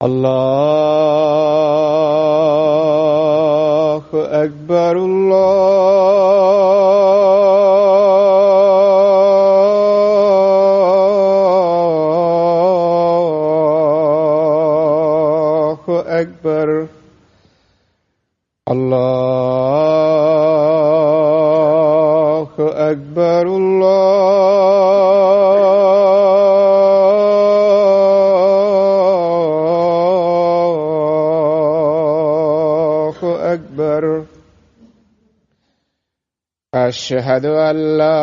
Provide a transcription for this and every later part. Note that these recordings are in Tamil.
الله أكبر الله أكبر الله أكبر أشهد أن لا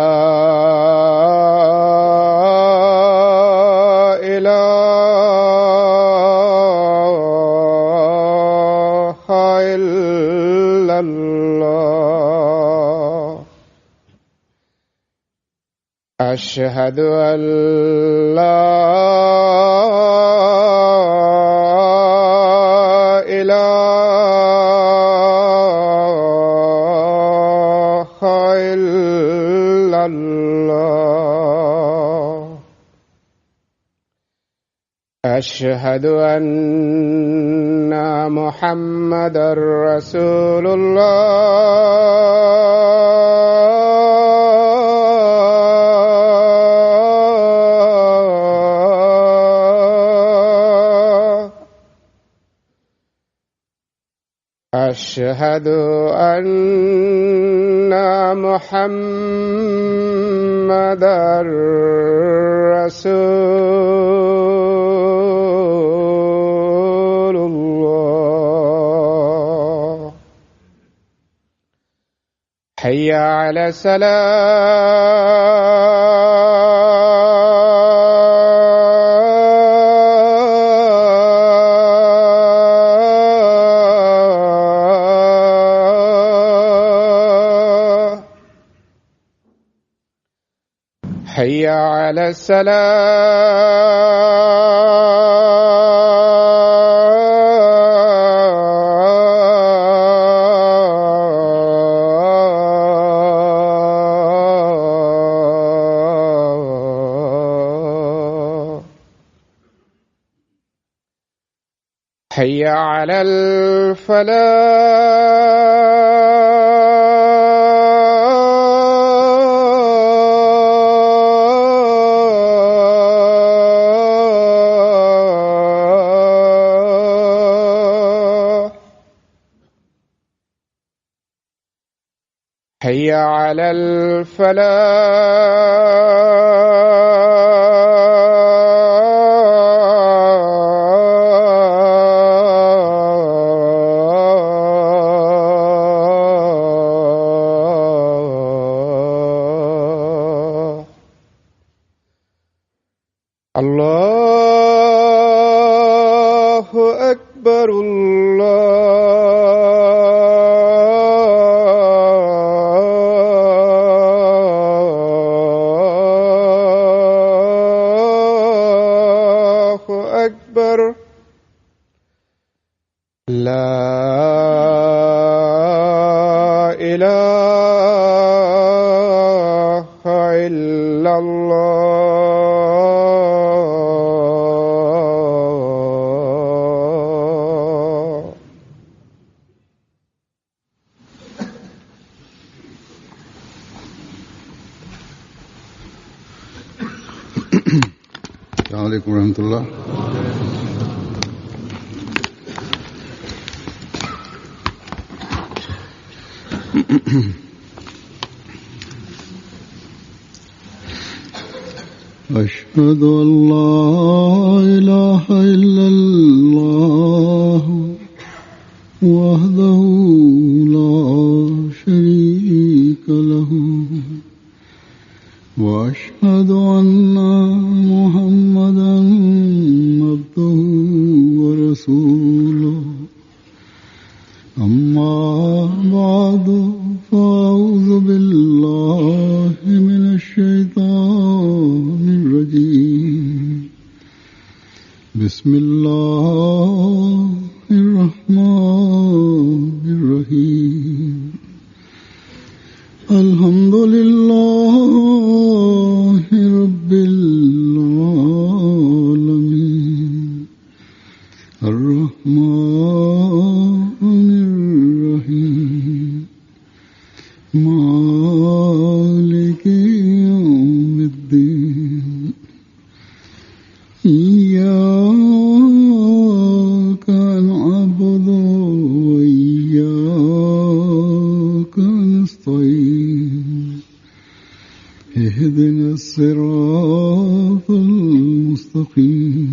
إله إلا الله أشهد أن لا أشهد أن محمدًا رسول الله أشهد أن محمدًا رسول الله حي على الصلاة حي على الصلاة حي على الفلاح حي على الفلاح الله أكبر الله أكبر لا إله إلا الله السلام عليكم ورحمة الله. أشهد أن لا إله إلا الله وحده لا شريك له وأشهد أن محمدا عبده ورسوله أما بعد فأعوذ بالله من الشيطان الرجيم بسم الله الرحمن الرحيم الحمد لله رب العالمين الرحمن الرحيم مالك يوم الدين إياك نعبد وإياك نستعين اهدنا الصراط المستقيم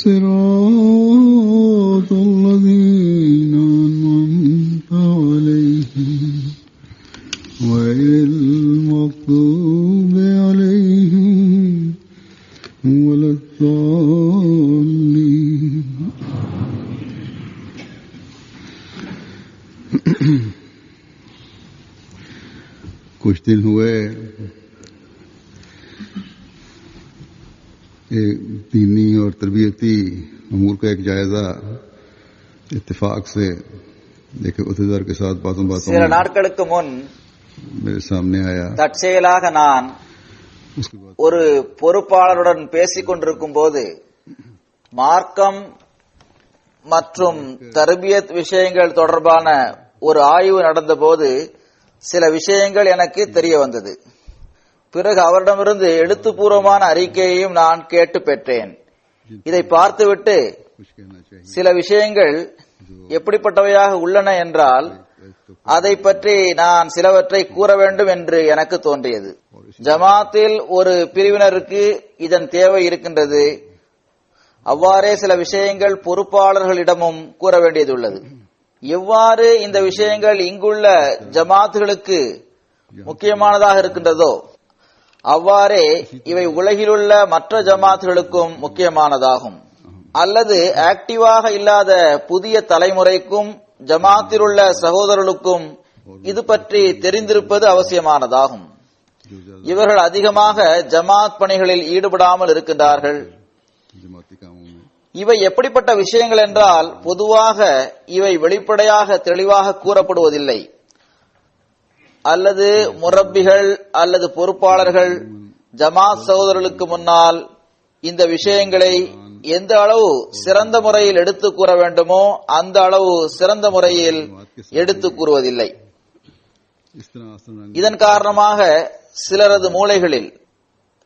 صراط الذين أنعمت عليهم غير المغضوب عليهم ولا الضالين कुछ दिन हुए दीनी और तरबियती अमूर का एक जायजा इत्तेफाक से देखे उतदार के साथ बातों சில நாட்களுக்கு முன் मेरे सामने आया தற்செயலாக நான் ஒரு பொறுப்பாளருடன் பேசிக் கொண்டிருக்கும் போது மார்க்கம் மற்றும் தர்பியத் விஷயங்கள் தொடர்பான ஒரு ஆய்வு நடந்தபோது சில விஷயங்கள் எனக்கு தெரிய வந்தது. பிறகு அவரிடமிருந்து எழுத்துப்பூர்வமான அறிக்கையையும் நான் கேட்டு பெற்றேன். இதை பார்த்துவிட்டு சில விஷயங்கள் எப்படிப்பட்டவையாக உள்ளன என்றால் அதை பற்றி நான் சிலவற்றை கூற வேண்டும் என்று எனக்கு தோன்றியது. ஜமாத்தில் ஒரு பிரிவினருக்கு இதன் தேவை இருக்கின்றது. அவ்வாறே சில விஷயங்கள் பொறுப்பாளர்களிடமும் கூற வேண்டியதுள்ளது. எவ்வாறு இந்த விஷயங்கள் இங்குள்ள ஜமாத்துகளுக்கு முக்கியமானதாக இருக்கின்றதோ அவ்வாறே இவை உலகிலுள்ள மற்ற ஜமாத்துகளுக்கும் முக்கியமானதாகும். அல்லது ஆக்டிவாக இல்லாத புதிய தலைமுறைக்கும் ஜமாத்தில் உள்ள சகோதரர்களுக்கும் இது பற்றி தெரிந்திருப்பது அவசியமானதாகும். இவர்கள் அதிகமாக ஜமாத் பணிகளில் ஈடுபடாமல் இருக்கின்றார்கள். இவை எப்படிப்பட்ட விஷயங்கள் என்றால் பொதுவாக இவை வெளிப்படையாக தெளிவாக கூறப்படுவதில்லை. அல்லது முரப்பிகள் அல்லது பொறுப்பாளர்கள் ஜமாத் சகோதரர்களுக்கு முன்னால் இந்த விஷயங்களை எந்த அளவு சிறந்த முறையில் எடுத்து கூற வேண்டுமோ அந்த அளவு சிறந்த முறையில் எடுத்து கூறுவதில்லை. இதன் காரணமாக சிலரது மூளைகளில்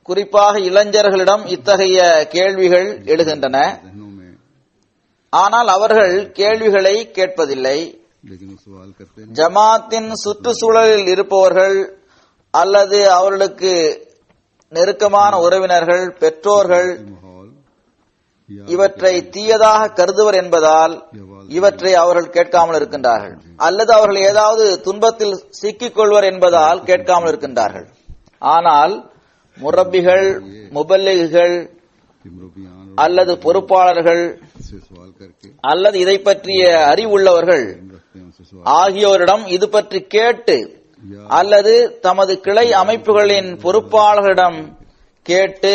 குறிப்பாக இளைஞர்களிடம் இத்தகைய கேள்விகள் எழுகின்றன. ஆனால் அவர்கள் கேள்விகளை கேட்பதில்லை. ஜமாத்தின் சுற்றுச்சூழலில் இருப்பவர்கள் அல்லது அவர்களுக்கு நெருக்கமான உறவினர்கள், பெற்றோர்கள் இவற்றை தீயதாக கருதுவர் என்பதால் இவற்றை அவர்கள் கேட்காமல் இருக்கின்றார்கள். அல்லது அவர்கள் ஏதாவது துன்பத்தில் சிக்கிக் கொள்வர் என்பதால் கேட்காமல் இருக்கின்றார்கள். ஆனால் முரப்பிகள், முபல்லிகுகள் அல்லது பொறுப்பாளர்கள் அல்லது இதை பற்றிய அறிவுள்ளவர்கள் ஆகியோரிடம் இது பற்றி கேட்டு அல்லது தமது கிளை அமைப்புகளின் பொறுப்பாளர்களிடம் கேட்டு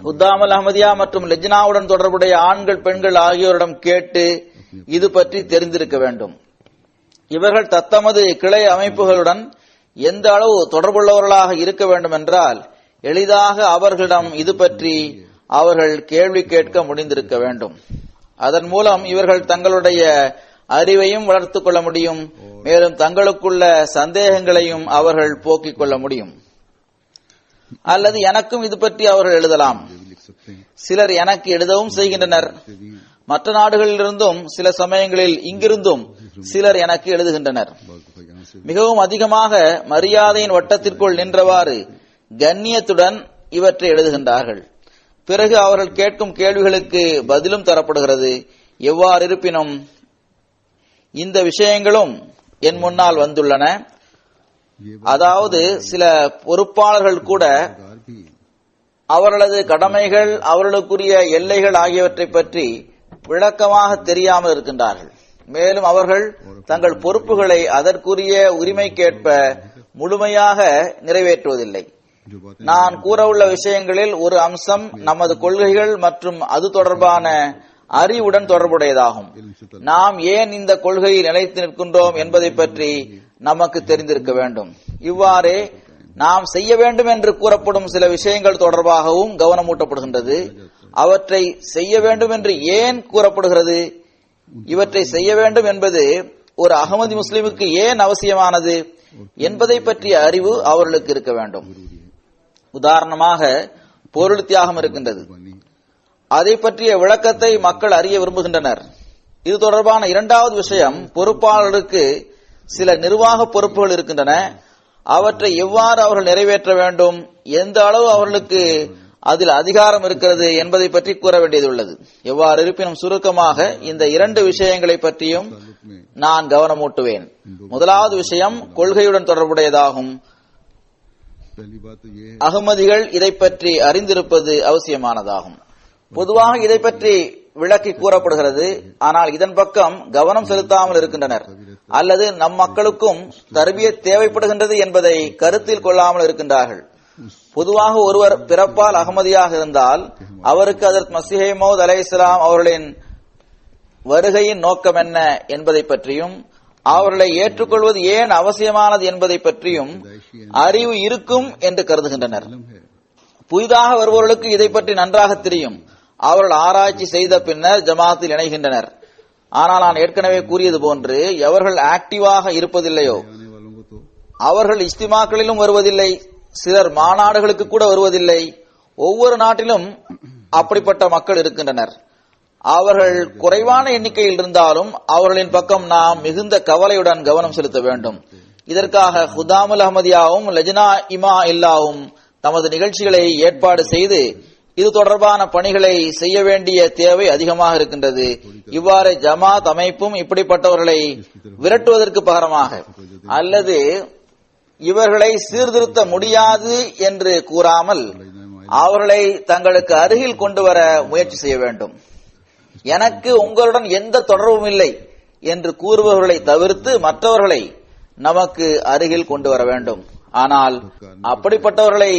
உத்தாமல் அஹமதியா மற்றும் லெஜ்னாவுடன் தொடர்புடைய ஆண்கள், பெண்கள் ஆகியோரிடம் கேட்டு இது பற்றி தெரிந்திருக்க வேண்டும். இவர்கள் தத்தமது கிளை அமைப்புகளுடன் எந்த அளவு தொடர்புள்ளவர்களாக இருக்க வேண்டும் என்றால் எளிதாக அவர்களிடம் இது பற்றி அவர்கள் கேள்வி கேட்க முடிந்திருக்க வேண்டும். அதன் மூலம் இவர்கள் தங்களுடைய அறிவையும் வளர்த்துக் கொள்ள முடியும். மேலும் தங்களுக்குள்ள சந்தேகங்களையும் அவர்கள் போக்கிக் கொள்ள முடியும். அல்லது எனக்கும் இது பற்றி அவர்கள் எழுதலாம். சிலர் எனக்கு எழுதவும் செய்கின்றனர். மற்ற நாடுகளிலிருந்தும் சில சமயங்களில் இங்கிருந்தும் சிலர் எனக்கு எழுதுகின்றனர். மிகவும் அதிகமாக மரியாதையின் வட்டத்திற்குள் நின்றவாறு கண்ணியத்துடன் இவற்றை எழுதுகின்றார்கள். பிறகு அவர்கள் கேட்கும் கேள்விகளுக்கு பதிலும் தரப்படுகிறது. எவ்வாறு இருப்பினும் இந்த விஷயங்களும் என் முன்னால் வந்துள்ளன. அதாவது சில பொறுப்பாளர்கள் கூட அவர்களது கடமைகள், அவர்களுக்குரிய எல்லைகள் ஆகியவற்றை பற்றி விளக்கமாக தெரியாமல் இருக்கின்றார்கள். மேலும் அவர்கள் தங்கள் பொறுப்புகளை அதற்குரிய உரிமைக்கேற்ப முழுமையாக நிறைவேற்றுவதில்லை. நான் கூறவுள்ள விஷயங்களில் ஒரு அம்சம் நமது கொள்கைகள் மற்றும் அது தொடர்பான அறிவுடன் தொடர்புடையதாகும். நாம் ஏன் இந்த கொள்கையில் நிலைத்து நிற்கின்றோம் என்பதை பற்றி நமக்கு தெரிந்திருக்க வேண்டும். இவ்வாறே நாம் செய்ய வேண்டும் என்று கூறப்படும் சில விஷயங்கள் தொடர்பாகவும் கவனமூட்டப்படுகின்றது. அவற்றை செய்ய வேண்டும் என்று ஏன் கூறப்படுகிறது, இவற்றை செய்ய வேண்டும் என்பது ஒரு அகமதி முஸ்லிமுக்கு ஏன் அவசியமானது என்பதை பற்றிய அறிவு அவர்களுக்கு இருக்க வேண்டும். உதாரணமாக பொருள் தியாகம் இருக்கின்றது. அதை பற்றிய விளக்கத்தை மக்கள் அறிய விரும்புகின்றனர். இது தொடர்பான இரண்டாவது விஷயம், பொறுப்பாளர்களுக்கு சில நிர்வாக பொறுப்புகள் இருக்கின்றன. அவற்றை எவ்வாறு அவர்கள் நிறைவேற்ற வேண்டும், எந்த அளவு அவர்களுக்கு அதில் அதிகாரம் இருக்கிறது என்பதை பற்றி கூற வேண்டியதுள்ளது. எவ்வாறு இருப்பினும் சுருக்கமாக இந்த இரண்டு விஷயங்களை பற்றியும் நான் கவனமூட்டுவேன். முதலாவது விஷயம் கொள்கையுடன் தொடர்புடையதாகும். அகமதிகள் இதை பற்றி அறிந்திருப்பது அவசியமானதாகும். பொதுவாக இதை பற்றி விளக்கி கூறப்படுகிறது, ஆனால் இதன் பக்கம் கவனம் செலுத்தாமல் இருக்கின்றனர், அல்லது நம் மக்களுக்கும் தர்பியத் தேவைப்படுகின்றது என்பதை கருத்தில் கொள்ளாமல் இருக்கின்றார்கள். பொதுவாக ஒருவர் பிறப்பால் அகமதியாக இருந்தால் அவருக்கு ஹஜ்ரத் மஸீஹ் மவ்ஊத் அலைஹிஸ்ஸலாம் அவர்களின் வருகையின் நோக்கம் என்ன என்பதை பற்றியும் அவர்களை ஏற்றுக்கொள்வது ஏன் அவசியமானது என்பதை பற்றியும் அறிவு இருக்கும் என்று கருதுகின்றனர். புதிதாக வருபவர்களுக்கு இதை பற்றி நன்றாக தெரியும். அவர்கள் ஆராய்ச்சி செய்த பின்னர் ஜமாத்தில் இணைகின்றனர். ஆனால் நான் ஏற்கனவே கூறியது போன்று எவர்கள் ஆக்டிவாக இருப்பதில்லையோ அவர்கள் இஸ்திமாக்களிலும் வருவதில்லை, சிலர் மாநாடுகளுக்கு கூட வருவதில்லை. ஒவ்வொரு நாட்டிலும் அப்படிப்பட்ட மக்கள் இருக்கின்றனர். அவர்கள் குறைவான எண்ணிக்கையில் இருந்தாலும் அவர்களின் பக்கம் நாம் மிகுந்த கவலையுடன் கவனம் செலுத்த வேண்டும். இதற்காக ஹுதாமுல் அஹ்மதியாவும் லஜ்னா இமா இல்லாவும் தமது நிகழ்ச்சிகளை ஏற்பாடு செய்து இது தொடர்பான பணிகளை செய்ய வேண்டிய தேவை அதிகமாக இருக்கின்றது. இவ்வாறு ஜமாத் அமைப்பும் இப்படிப்பட்டவர்களை விரட்டுவதற்கு பகரமாக அல்லது இவர்களை சீர்திருத்த முடியாது என்று கூறாமல் அவர்களை தங்களுக்கு அருகில் கொண்டு வர முயற்சி செய்ய வேண்டும். எனக்கு உங்களுடன் எந்த தொடர்பும் இல்லை என்று கூறுபவர்களை தவிர்த்து மற்றவர்களை நமக்கு அருகில் கொண்டு வர வேண்டும். ஆனால் அப்படிப்பட்டவர்களை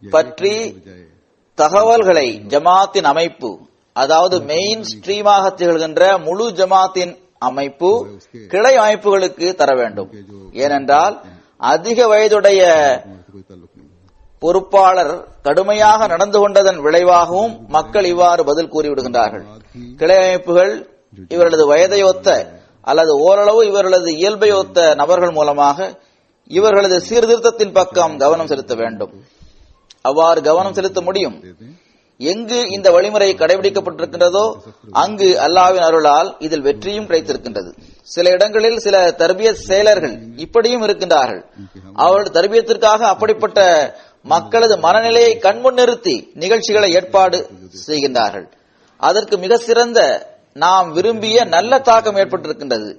பற்றி தகவல்களை ஜமாத்தின் அமைப்பு, அதாவது மெயின் ஸ்ட்ரீமாக திகழ்கின்ற முழு ஜமாத்தின் அமைப்பு கிளை அமைப்புகளுக்கு தர வேண்டும். ஏனென்றால் அதிக வயதுடைய பொறுப்பாளர் கடுமையாக நடந்து கொண்டதன் விளைவாகவும் மக்கள் இவ்வாறு பதில் கூறிவிடுகின்றார்கள். கிளை அமைப்புகள் இவர்களது வயதை ஒத்த அல்லது ஓரளவு இவர்களது இயல்பை ஒத்த நபர்கள் மூலமாக இவர்களது சீர்திருத்தத்தின் பக்கம் கவனம் செலுத்த வேண்டும். அவ்வாறு கவனம் செலுத்த முடியும். எங்கு இந்த வழிமுறை கடைபிடிக்கப்பட்டிருக்கின்றதோ அங்கு அல்லாஹ்வின் அருளால் இதில் வெற்றியும் கிடைத்திருக்கின்றது. சில இடங்களில் சில தர்பியத் செயலர்கள் இப்படியும் இருக்கின்றார்கள். அவர்கள் தர்பியத்திற்காக அப்படிப்பட்ட மக்களது மனநிலையை கண்முன் நிறுத்தி நிகழ்ச்சிகளை ஏற்பாடு செய்கின்றார்கள். அதற்கு மிக சிறந்த நாம் விரும்பிய நல்ல தாக்கம் ஏற்பட்டிருக்கின்றது.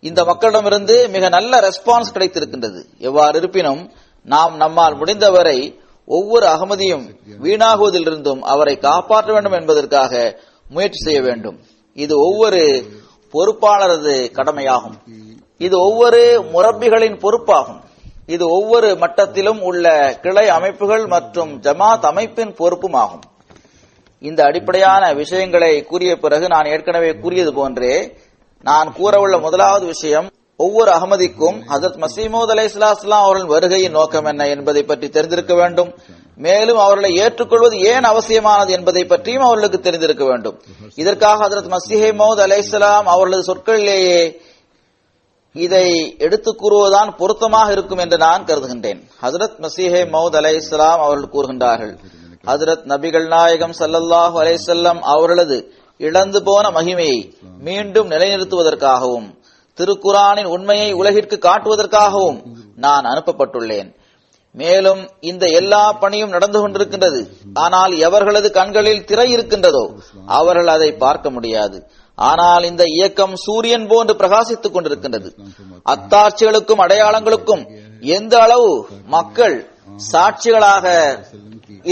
இந்த மக்களிடமிருந்து மிக நல்ல ரெஸ்பான்ஸ் கிடைத்திருக்கின்றது. எவ்வாறு இருப்பினும் நாம் நம்மால் முடிந்தவரை ஒவ்வொரு அகமதியும் வீணாகுவதிலிருந்தும் அவரை காப்பாற்ற வேண்டும் என்பதற்காக முயற்சி செய்ய வேண்டும். இது ஒவ்வொரு பொறுப்பாளரது கடமையாகும். இது ஒவ்வொரு முரப்பிகளின் பொறுப்பாகும். இது ஒவ்வொரு மட்டத்திலும் உள்ள கிளை அமைப்புகள் மற்றும் ஜமாத் அமைப்பின் பொறுப்பும் ஆகும். இந்த அடிப்படையான விஷயங்களை கூறிய பிறகு நான் ஏற்கனவே கூறியது போன்றே நான் கூறவுள்ள முதலாவது விஷயம், ஒவ்வொரு அகமதிக்கும் ஹஜ்ரத் மஸீஹ் மவ்ஊத் அலைஹிஸ்ஸலாம் அவர்களின் வருகையின் நோக்கம் என்ன என்பதை பற்றி தெரிந்திருக்க வேண்டும். மேலும் அவர்களை ஏற்றுக்கொள்வது ஏன் அவசியமானது என்பதை பற்றியும் அவர்களுக்கு தெரிந்திருக்க வேண்டும். இதற்காக ஹஜ்ரத் மஸீஹ் மவ்ஊத் அலைஹிஸ்ஸலாம் அவர்களது சொற்களிலேயே இதை எடுத்து கூறுவதுதான் பொருத்தமாக இருக்கும் என்று நான் கருதுகின்றேன். ஹஜ்ரத் மஸீஹ் மவ்ஊத் அலைஹிஸ்ஸலாம் அவர்கள் கூறுகின்றார்கள், ஹஜ்ரத் நபிகள் நாயகம் ஸல்லல்லாஹு அலைஹி வஸல்லம் அவர்களது இழந்து போன மகிமையை மீண்டும் நிலைநிறுத்துவதற்காகவும் திருக்குரானின் உண்மையை உலகிற்கு காட்டுவதற்காகவும் நான் அனுப்பப்பட்டுள்ளேன். மேலும் இந்த எல்லா பணியும் நடந்து கொண்டிருக்கின்றது. ஆனால் எவர்களது கண்களில் திரை இருக்கின்றதோ அவர்கள் அதை பார்க்க முடியாது. ஆனால் இந்த இயக்கம் சூரியன் போன்று பிரகாசித்துக் கொண்டிருக்கின்றது. அத்தாட்சிகளுக்கும் அடையாளங்களுக்கும் எந்த அளவு மக்கள் சாட்சிகளாக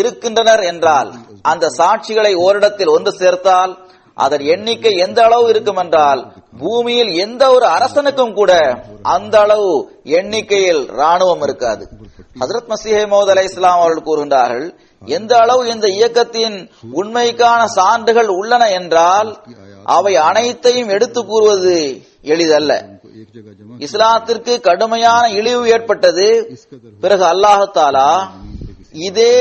இருக்கின்றனர் என்றால், அந்த சாட்சிகளை ஓரிடத்தில் ஒன்று சேர்த்தால் அதன் எண்ணிக்கை எந்த அளவு இருக்கும் என்றால், பூமியில் எந்த ஒரு அரசனுக்கும் கூட அந்த அளவு எண்ணிக்கையில் ராணுவம் இருக்காது. ஹஜ்ரத் மஸீஹ் மவ்ஊத் அலைஹிஸ்ஸலாம் அவர்கள் கூறுகின்றார்கள், எந்த அளவு இந்த இயக்கத்தின் உண்மைக்கான சான்றுகள் உள்ளன என்றால் அவை அனைத்தையும் எடுத்து கூறுவது எளிதல்ல. இஸ்லாத்திற்கு கடுமையான இழிவு ஏற்பட்டது. பிறகு அல்லாஹ் தஆலா இதே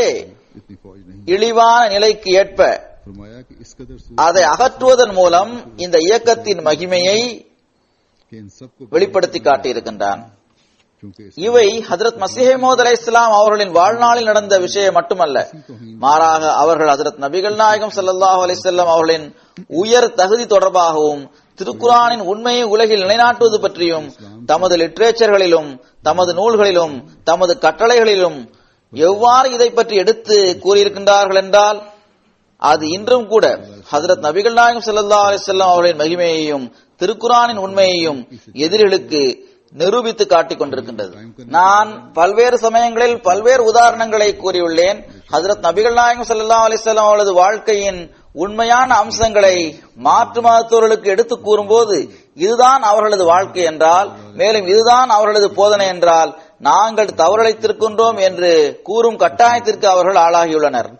இழிவான நிலைக்கு ஏற்ப அதை அகற்றுவதன் மூலம் இந்த இயக்கத்தின் மகிமையை வெளிப்படுத்தி காட்டியிருக்கின்றான். இவை ஹஜ்ரத் மஸீஹ் மவ்ஊத் அலைஹிஸ்ஸலாம் அவர்களின் வாழ்நாளில் நடந்த விஷயம் மட்டுமல்ல, மாறாக அவர்கள் ஹஜ்ரத் நபிகள் நாயகம் ஸல்லல்லாஹு அலைஹி வஸல்லம் அவர்களின் உயர் தகுதி தொடர்பாகவும் திருக்குர்ஆனின் உண்மையை உலகில் நிலைநாட்டுவது பற்றியும் தமது லிட்ரேச்சர்களிலும் தமது நூல்களிலும் தமது கட்டளைகளிலும் எவ்வாறு இதை பற்றி எடுத்து கூறியிருக்கின்றார்கள் என்றால், அது இன்றும் கூட ஹஜ்ரத் நபிகள் நாயகம் ஸல்லல்லாஹு அலைஹி வஸல்லம் அவர்களின் மகிமையையும் திருக்குர்ஆனின் உண்மையையும் எதிரிகளுக்கு நிரூபித்து காட்டிக் கொண்டிருக்கின்றது. நான் பல்வேறு சமயங்களில் பல்வேறு உதாரணங்களை கூறியுள்ளேன். ஹஜ்ரத் நபிகள் நாயகம் ஸல்லல்லாஹு அலைஹி வஸல்லம் அவர்களது வாழ்க்கையின் உண்மையான அம்சங்களை மாற்று மதத்தவர்களுக்கு எடுத்து கூறும்போது, இதுதான் அவர்களது வாழ்க்கை என்றால், மேலும் இதுதான் அவர்களது போதனை என்றால், நாங்கள் தவறளித்திருக்கின்றோம் என்று கூறும் கட்டாயத்திற்கு அவர்கள் ஆளாகியுள்ளனர்.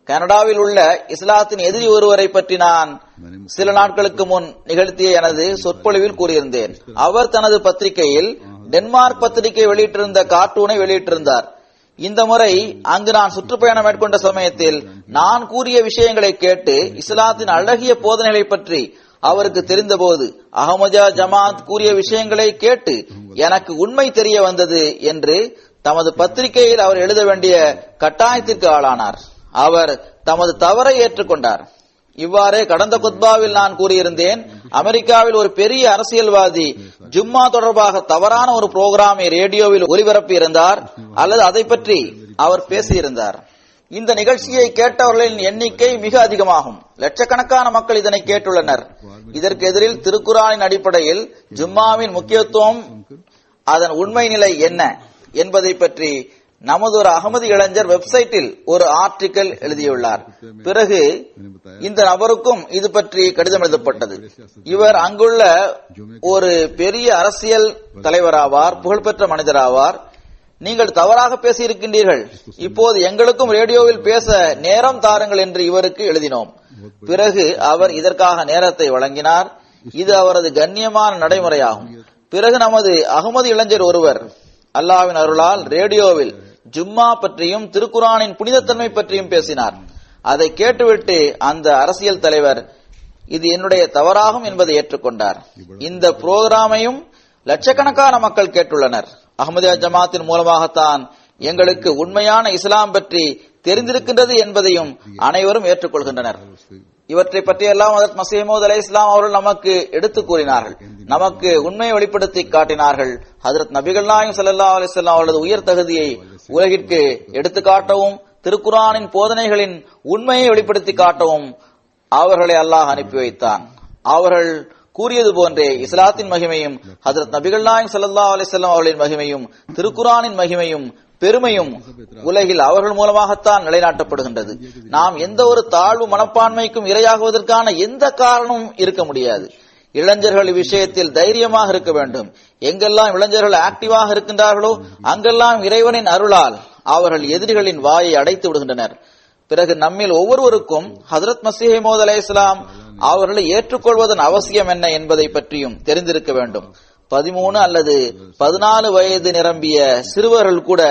கனடாவில் உள்ள இஸ்லாத்தின் எதிரி ஒருவரை பற்றி நான் சில நாட்களுக்கு முன் நிகழ்த்திய எனது சொற்பொழிவில் கூறியிருந்தேன். அவர் தனது பத்திரிகையில் டென்மார்க் பத்திரிகை வெளியிட்டிருந்த கார்ட்டூனை வெளியிட்டிருந்தார். இந்த முறை அங்கு நான் சுற்றுப்பயணம் மேற்கொண்ட சமயத்தில் நான் கூறிய விஷயங்களை கேட்டு இஸ்லாத்தின் அழகிய போதனைகளை பற்றி அவருக்கு தெரிந்தபோது, அஹமதியா ஜமாத் கூறிய விஷயங்களை கேட்டு எனக்கு உண்மை தெரிய வந்தது என்று தமது பத்திரிகையில் அவர் எழுத வேண்டிய கட்டாயத்திற்கு ஆளானார். அவர் தமது தவறை ஏற்றுக்கொண்டார். இவ்வாறே கடந்த குத்பாவில் நான் கூறியிருந்தேன், அமெரிக்காவில் ஒரு பெரிய அரசியல்வாதி ஜும்மா தொடர்பாக தவறான ஒரு புரோகிராமை ரேடியோவில் ஒலிபரப்பி இருந்தார், அல்லது அதை பற்றி அவர் பேசியிருந்தார். இந்த நிகழ்ச்சியை கேட்டவர்களின் எண்ணிக்கை மிக அதிகமாகும். லட்சக்கணக்கான மக்கள் இதனை கேட்டுள்ளனர். இதற்கு எதிரில் திருக்குர்ஆனின் அடிப்படையில் ஜும்மாவின் முக்கியத்துவம், அதன் உண்மை நிலை என்ன என்பதை பற்றி நமது ஒரு அகமதி இளைஞர் வெப்சைட்டில் ஒரு ஆர்டிக்கல் எழுதியுள்ளார். பிறகு இந்த நபருக்கும் இது பற்றி கடிதம் எழுதப்பட்டது. இவர் அங்குள்ள ஒரு பெரிய அரசியல் தலைவராவார், புகழ்பெற்ற மனிதராவார். நீங்கள் தவறாக பேசியிருக்கின்றீர்கள், இப்போது எங்களுக்கும் ரேடியோவில் பேச நேரம் தாருங்கள் என்று இவருக்கு எழுதினோம். பிறகு அவர் இதற்காக நேரத்தை வழங்கினார். இது அவரது கண்ணியமான நடைமுறையாகும். பிறகு நமது அகமது இளைஞர் ஒருவர் அல்லாஹ்வின் அருளால் ரேடியோவில் ஜும்மா பற்றியும் திருக்குர்ஆனின் புனிதத்தன்மை பற்றியும் பேசினார். அதை கேட்டுவிட்டு அந்த அரசியல் தலைவர் இது என்னுடைய தவறாகும் என்பதை ஏற்றுக்கொண்டார். இந்த புரோகிராமையும் லட்சக்கணக்கான மக்கள் கேட்டுள்ளனர். அஹ்மதியா ஜமாத்தின் மூலமாகத்தான் எங்களுக்கு உண்மையான இஸ்லாம் பற்றி தெரிந்திருக்கின்றது என்பதையும் அனைவரும் ஏற்றுக்கொள்கின்றனர். இவற்றை பற்றியெல்லாம் ஹஜ்ரத் மஸீஹ் மவ்ஊத் அலைஹிஸ்ஸலாம் அவர்கள் நமக்கு எடுத்து கூறினார்கள், நமக்கு உண்மையை வெளிப்படுத்தி காட்டினார்கள். ஹஜ்ரத் நபிகள் நாயகம் ஸல்லல்லாஹு அலைஹி வஸல்லம் அவர்களது உயர் தகுதியை உலகிற்கு எடுத்து காட்டவும், திருக்குர்ஆனின் போதனைகளின் உண்மையை வெளிப்படுத்தி காட்டவும் அவர்களை அல்லாஹ் அனுப்பி வைத்தான். அவர்கள் கூறியது போன்றே இஸ்லாத்தின் மகிமையும் ஹஜ்ரத் நபிகள் நாயகம் ஸல்லல்லாஹு அலைஹி வஸல்லம் அவர்களின் மகிமையும் திருக்குர்ஆனின் மகிமையும் பெருமையும் உலகில் அவர்கள் மூலமாகத்தான் நிலைநாட்டப்படுகின்றது. நாம் எந்த ஒரு தாழ்வு மனப்பான்மைக்கும் இரையாகுவதற்கான எந்த காரணமும் இருக்க முடியாது. இளைஞர்கள் விஷயத்தில் தைரியமாக இருக்க வேண்டும். எங்கெல்லாம் இளைஞர்கள் ஆக்டிவாக இருக்கின்றார்களோ அங்கெல்லாம் இறைவனின் அருளால் அவர்கள் எதிரிகளின் வாயை அடைத்து விடுகின்றனர். பிறகு நம்மில் ஒவ்வொருவருக்கும் ஹஜ்ரத் மஸீஹ் மவ்ஊத் அலைஹிஸ்ஸலாம் அவர்களை ஏற்றுக்கொள்வதன் அவசியம் என்ன என்பதை பற்றியும் தெரிந்திருக்க வேண்டும். 13 அல்லது 14 வயது நிரம்பிய சிறுவர்கள் கூட